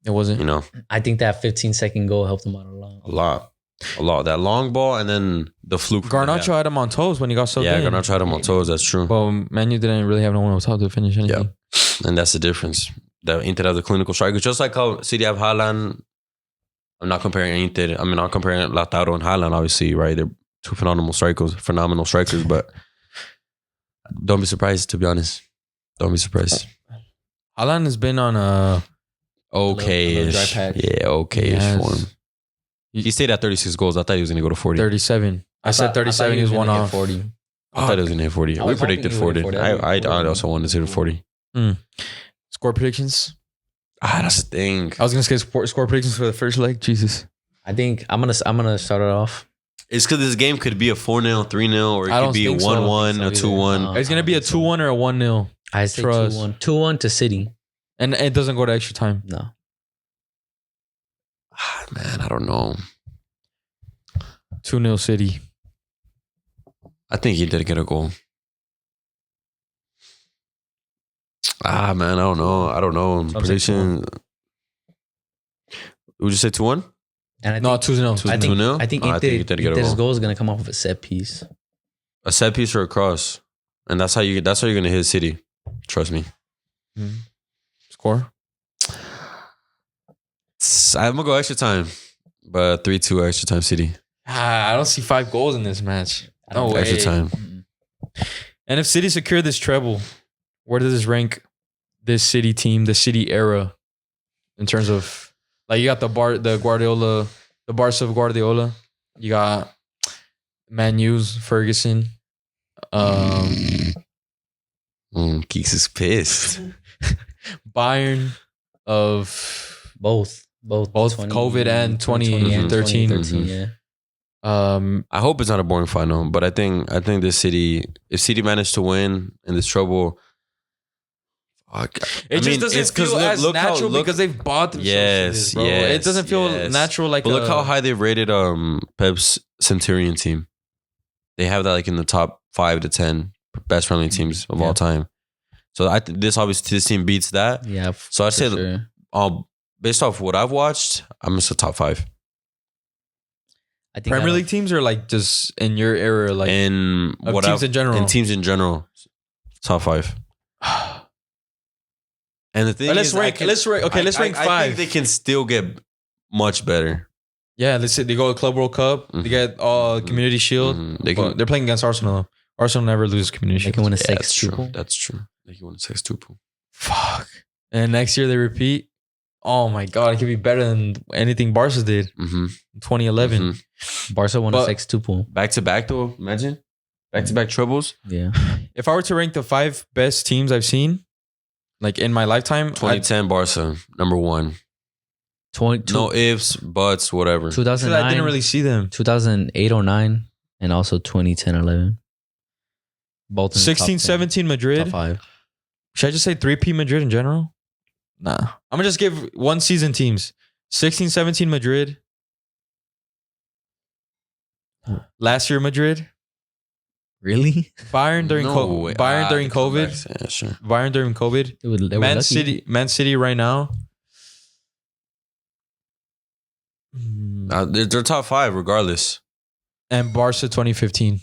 [SPEAKER 3] It wasn't.
[SPEAKER 2] You know,
[SPEAKER 1] I think that 15-second goal helped him out a lot.
[SPEAKER 2] a lot. That long ball and then the fluke.
[SPEAKER 3] Garnacho had him on toes when he got subbed in.
[SPEAKER 2] Yeah, Garnacho had him on toes. That's true.
[SPEAKER 3] Well, Manu didn't really have no one on top to finish anything.
[SPEAKER 2] Yeah. And that's the difference. The Inter have the clinical strikers. Just like how City have Haaland. I'm not comparing Inter. I mean, I'm comparing Lautaro and Haaland, obviously, right? They're two phenomenal strikers, but don't be surprised, to be honest. Don't be surprised.
[SPEAKER 3] Haaland has been on a
[SPEAKER 2] okay-ish.
[SPEAKER 1] dry patch.
[SPEAKER 2] Yeah, okay-ish form. He stayed at 36 goals. I thought he was going to go to 40.
[SPEAKER 3] 37. I said 37. He was one off.
[SPEAKER 1] 40.
[SPEAKER 2] I thought he was going to hit 40. We predicted 40. I also wanted to hit 40.
[SPEAKER 3] Score predictions?
[SPEAKER 2] That's the thing.
[SPEAKER 3] I was going to say score predictions for the first leg. Jesus.
[SPEAKER 1] I think I'm gonna start it off.
[SPEAKER 2] It's because this game could be a 4-0, 3-0, or it
[SPEAKER 3] I
[SPEAKER 2] could
[SPEAKER 3] don't
[SPEAKER 2] be a
[SPEAKER 3] think so.
[SPEAKER 2] 1-1, a
[SPEAKER 1] I don't think so
[SPEAKER 2] 2-1.
[SPEAKER 1] either.
[SPEAKER 3] It's going to be a 2-1 or a 1-0.
[SPEAKER 1] I say
[SPEAKER 3] Trust.
[SPEAKER 1] 2-1. 2-1 to City.
[SPEAKER 3] And it doesn't go to extra time.
[SPEAKER 1] No.
[SPEAKER 2] Man, I don't know.
[SPEAKER 3] 2-0 City.
[SPEAKER 2] I think he did get a goal. Man, I don't know. Prediction. Would you say 2-1?
[SPEAKER 1] And I
[SPEAKER 3] No,
[SPEAKER 1] think,
[SPEAKER 3] 2-0.
[SPEAKER 1] I think,
[SPEAKER 2] 2-0?
[SPEAKER 1] I think
[SPEAKER 2] Oh, I think he did get a
[SPEAKER 1] Inter's
[SPEAKER 2] goal.
[SPEAKER 1] goal is gonna come off of a set piece.
[SPEAKER 2] A set piece or a cross. And that's how you're gonna hit City. Trust me.
[SPEAKER 3] Score?
[SPEAKER 2] I'm gonna go extra time. But 3-2 extra time City.
[SPEAKER 3] I don't see 5 goals in this match. No way.
[SPEAKER 2] Extra time.
[SPEAKER 3] And if City secure this treble, where does this rank this City team, the City era, in terms of, like, you got the Guardiola, the Barca of Guardiola, you got Man U's Ferguson,
[SPEAKER 2] Geeks is pissed.
[SPEAKER 3] Bayern of
[SPEAKER 1] Both
[SPEAKER 3] 20, COVID and 2013.
[SPEAKER 1] 2013, yeah.
[SPEAKER 2] I hope it's not a boring final, but I think this City, if City managed to win in this trouble,
[SPEAKER 3] It just doesn't feel as natural because they've bought themselves. Bro. It doesn't feel natural. Like,
[SPEAKER 2] but look how high they've rated Pep's Centurion team. They have that like in the top 5 to 10 best friendly teams of all time. So this team beats that.
[SPEAKER 1] Yeah.
[SPEAKER 2] So I'd say,
[SPEAKER 1] sure.
[SPEAKER 2] Based off what I've watched, I'm just a top 5.
[SPEAKER 1] I think
[SPEAKER 3] Premier League teams are like just in your era, like
[SPEAKER 2] in
[SPEAKER 3] of teams in general.
[SPEAKER 2] In teams in general, top 5. And the thing
[SPEAKER 3] let's rank 5.
[SPEAKER 2] I think they can still get much better.
[SPEAKER 3] Yeah, let's say they go to Club World Cup. They get Community Shield. They're playing against Arsenal. Though. Arsenal never loses Community Shield.
[SPEAKER 1] They can win a
[SPEAKER 2] That's
[SPEAKER 1] sextuple.
[SPEAKER 2] That's true. They can win a sextuple.
[SPEAKER 3] Fuck. And next year they repeat. Oh my God, it could be better than anything Barca did in 2011.
[SPEAKER 1] Barca won a sextuple.
[SPEAKER 2] Back to back though, imagine. Back to back trebles.
[SPEAKER 1] Yeah.
[SPEAKER 3] If I were to rank the 5 best teams I've seen, like in my lifetime,
[SPEAKER 2] 2010 Barca, number 1. No ifs, buts, whatever.
[SPEAKER 1] 2009.
[SPEAKER 3] I didn't really see them.
[SPEAKER 1] 2008-09 and also 2010-11. Both in
[SPEAKER 3] 16-17 Madrid.
[SPEAKER 1] Top 5.
[SPEAKER 3] Should I just say 3P Madrid in general? Nah. I'm going to just give one season teams. 16-17 Madrid. Last year Madrid.
[SPEAKER 1] Really?
[SPEAKER 3] Bayern during COVID. Bayern during COVID.
[SPEAKER 2] Yeah, sure.
[SPEAKER 3] Bayern during COVID.
[SPEAKER 1] They were lucky.
[SPEAKER 3] Man City right now.
[SPEAKER 2] They're top 5 regardless.
[SPEAKER 3] And Barca 2015.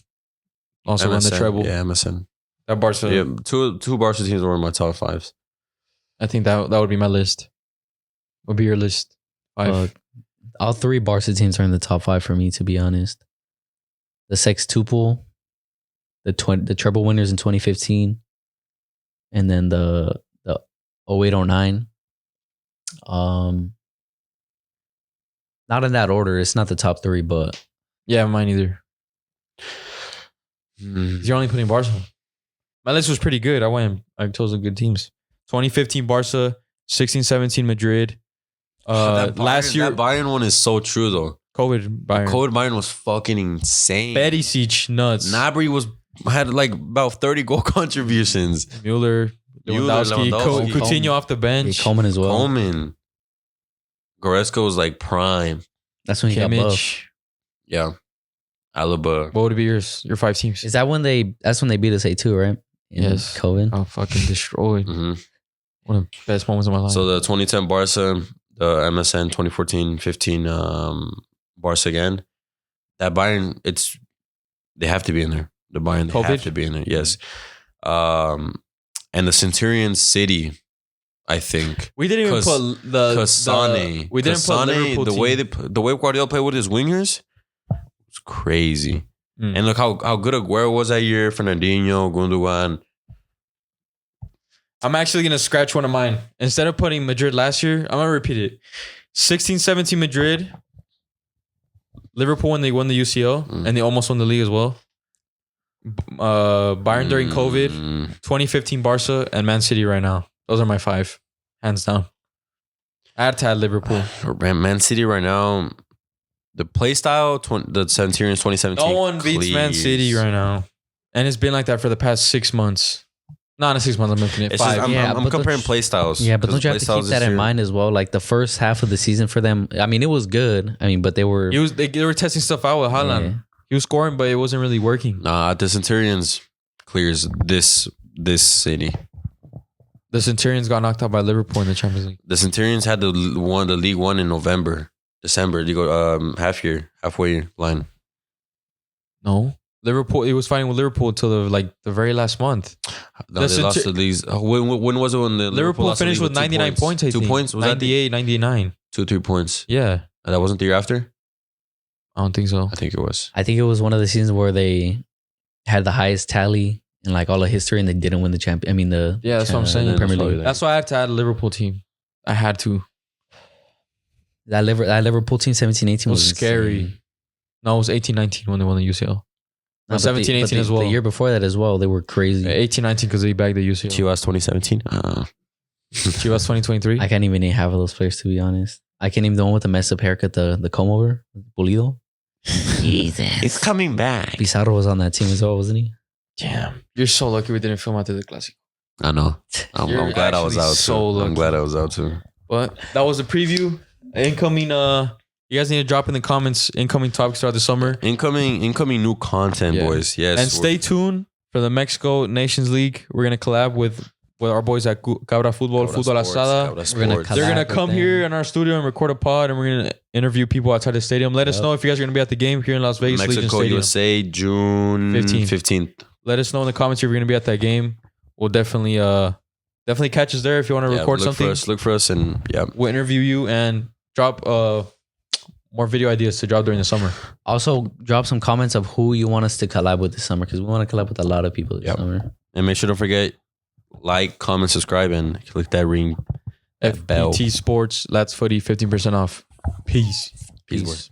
[SPEAKER 3] Also won the treble.
[SPEAKER 2] Yeah, MSN.
[SPEAKER 3] That Barca.
[SPEAKER 2] Yeah, two Barca teams were in my top 5s.
[SPEAKER 3] I think that would be my list. Would be your list? 5.
[SPEAKER 1] All 3 Barca teams are in the top 5 for me, to be honest. The sextuple, the treble winners in 2015, and then the 08-09. Not in that order. It's not the top 3, but
[SPEAKER 3] yeah, mine either. You're only putting Barca. My list was pretty good. I chose the good teams. 2015 Barca, 16-17 Madrid. Last year,
[SPEAKER 2] that Bayern one is so true though.
[SPEAKER 3] COVID Bayern.
[SPEAKER 2] COVID Bayern was fucking insane.
[SPEAKER 3] Perisic nuts.
[SPEAKER 2] Gnabry had like about 30 goal contributions.
[SPEAKER 3] Mueller Lewandowski,
[SPEAKER 2] Lewandowski.
[SPEAKER 3] Coutinho off the
[SPEAKER 1] Yeah,
[SPEAKER 3] bench.
[SPEAKER 1] Coleman as well.
[SPEAKER 2] Coleman. Goretzka was like prime.
[SPEAKER 1] That's when he got buff.
[SPEAKER 3] Kimmich.
[SPEAKER 2] Yeah. Alaba.
[SPEAKER 3] What would be your 5 teams?
[SPEAKER 1] Is that when that's when they beat us 8-2, right? In
[SPEAKER 3] Yes.
[SPEAKER 1] COVID.
[SPEAKER 3] Oh, fucking destroyed.
[SPEAKER 2] hmm
[SPEAKER 3] One of the best moments of my life.
[SPEAKER 2] So the 2010 Barca, the MSN 2014-15 Barca again. That Bayern, they have to be in there. The Bayern, they have
[SPEAKER 3] COVID?
[SPEAKER 2] to be in there. Yes. And the Centurion City, I think.
[SPEAKER 3] we didn't even put the
[SPEAKER 2] Kasane.
[SPEAKER 3] we didn't put Liverpool
[SPEAKER 2] the way Guardiola played with his wingers was crazy.
[SPEAKER 3] Mm.
[SPEAKER 2] And look how good Aguero was that year. Fernandinho, Gundogan.
[SPEAKER 3] I'm actually gonna scratch one of mine. Instead of putting Madrid last year, I'm gonna repeat it. 16-17 Madrid, Liverpool when they won the UCL and they almost won the league as well. Bayern during COVID, 2015 Barca, and Man City right now. Those are my 5, hands down. I had to add Liverpool.
[SPEAKER 2] Man City right now, the play style, the Centurions 2017.
[SPEAKER 3] No one beats Man
[SPEAKER 2] please.
[SPEAKER 3] City right now, and it's been like that for the past 6 months. Not in 6 months. I'm making it
[SPEAKER 2] It's
[SPEAKER 3] 5.
[SPEAKER 2] just, I'm
[SPEAKER 1] but
[SPEAKER 2] comparing
[SPEAKER 1] don't-
[SPEAKER 2] play styles.
[SPEAKER 1] Yeah, but
[SPEAKER 2] 'Cause
[SPEAKER 1] don't you have
[SPEAKER 2] play
[SPEAKER 1] to
[SPEAKER 2] styles
[SPEAKER 1] keep that
[SPEAKER 2] this
[SPEAKER 1] in
[SPEAKER 2] year-
[SPEAKER 1] mind as well? Like the first half of the season for them, I mean, it was good. I mean, but they were.
[SPEAKER 3] They were testing stuff out with Haaland.
[SPEAKER 1] Yeah.
[SPEAKER 3] He was scoring, but it wasn't really working.
[SPEAKER 2] Nah, the Centurions clears this city.
[SPEAKER 3] The Centurions got knocked out by Liverpool in the Champions League.
[SPEAKER 2] The Centurions had the League One in December. You go halfway line.
[SPEAKER 3] No, Liverpool. He was fighting with Liverpool until the very last month.
[SPEAKER 2] No, they lost the leagues. When was it when the
[SPEAKER 3] Liverpool
[SPEAKER 2] lost the
[SPEAKER 3] finished
[SPEAKER 2] league
[SPEAKER 3] with 99 points. I
[SPEAKER 2] 2
[SPEAKER 3] think.
[SPEAKER 2] points? Was
[SPEAKER 3] 98, 99.
[SPEAKER 2] 2-3 points?
[SPEAKER 3] Yeah,
[SPEAKER 2] That wasn't the year after?
[SPEAKER 3] I don't think so.
[SPEAKER 2] I think it was.
[SPEAKER 1] I think it was one of the seasons where they had the highest tally in like all of history, and they didn't win the champion. I mean,
[SPEAKER 3] Yeah, that's what I'm saying.
[SPEAKER 1] Premier
[SPEAKER 2] That's
[SPEAKER 1] League.
[SPEAKER 2] why
[SPEAKER 3] That's why I had to add a Liverpool team. I had to.
[SPEAKER 1] That Liverpool team 17-18
[SPEAKER 3] It was
[SPEAKER 1] was
[SPEAKER 3] scary.
[SPEAKER 1] insane.
[SPEAKER 3] No, it was 18-19 when they won the UCL.
[SPEAKER 1] No,
[SPEAKER 3] Or
[SPEAKER 1] but
[SPEAKER 3] 17-18 as well.
[SPEAKER 1] The year before that as well, they were crazy.
[SPEAKER 3] 18-19 because they bagged the UCL.
[SPEAKER 2] QS 2017.
[SPEAKER 3] Chivas 2023.
[SPEAKER 1] I can't even name half of those players, to be honest. I can't even the one with the messed up haircut, the comb over, Pulido. Jesus.
[SPEAKER 2] It's coming back.
[SPEAKER 1] Pizarro was on that team as well, wasn't he?
[SPEAKER 3] Damn. You're so lucky we didn't film after the Classic.
[SPEAKER 2] I know. I'm
[SPEAKER 3] You're
[SPEAKER 2] glad I was
[SPEAKER 3] actually
[SPEAKER 2] out
[SPEAKER 3] so
[SPEAKER 2] too.
[SPEAKER 3] lucky.
[SPEAKER 2] I'm glad I was out too.
[SPEAKER 3] But that was a preview. Incoming, you guys need to drop in the comments incoming topics throughout the summer.
[SPEAKER 2] Incoming new content,
[SPEAKER 3] Yeah.
[SPEAKER 2] boys. Yes.
[SPEAKER 3] And stay tuned for the Mexico Nations League. We're going to collab with our boys at Cabra Football, Fútbol Asada.
[SPEAKER 1] We're gonna
[SPEAKER 3] They're going to
[SPEAKER 1] collab
[SPEAKER 3] come
[SPEAKER 1] with
[SPEAKER 3] here
[SPEAKER 1] them.
[SPEAKER 3] in our studio and record a pod, and we're going to interview people outside the stadium. Let us know if you guys are going to be at the game here in Las Vegas Legion
[SPEAKER 2] Mexico,
[SPEAKER 3] Stadium.
[SPEAKER 2] USA, June 15th.
[SPEAKER 3] Let us know in the comments if you're going to be at that game. We'll definitely catch us there if you want to record something.
[SPEAKER 2] Look for us, and yeah.
[SPEAKER 3] We'll interview you and drop more video ideas to drop during the summer.
[SPEAKER 1] Also, drop some comments of who you want us to collab with this summer, because we want to collab with a lot of people this summer.
[SPEAKER 2] And make sure don't forget, like, comment, subscribe, and click that ring. That bell.
[SPEAKER 3] FBT Sports, Lads Footy, 15% off. Peace.
[SPEAKER 2] Peace.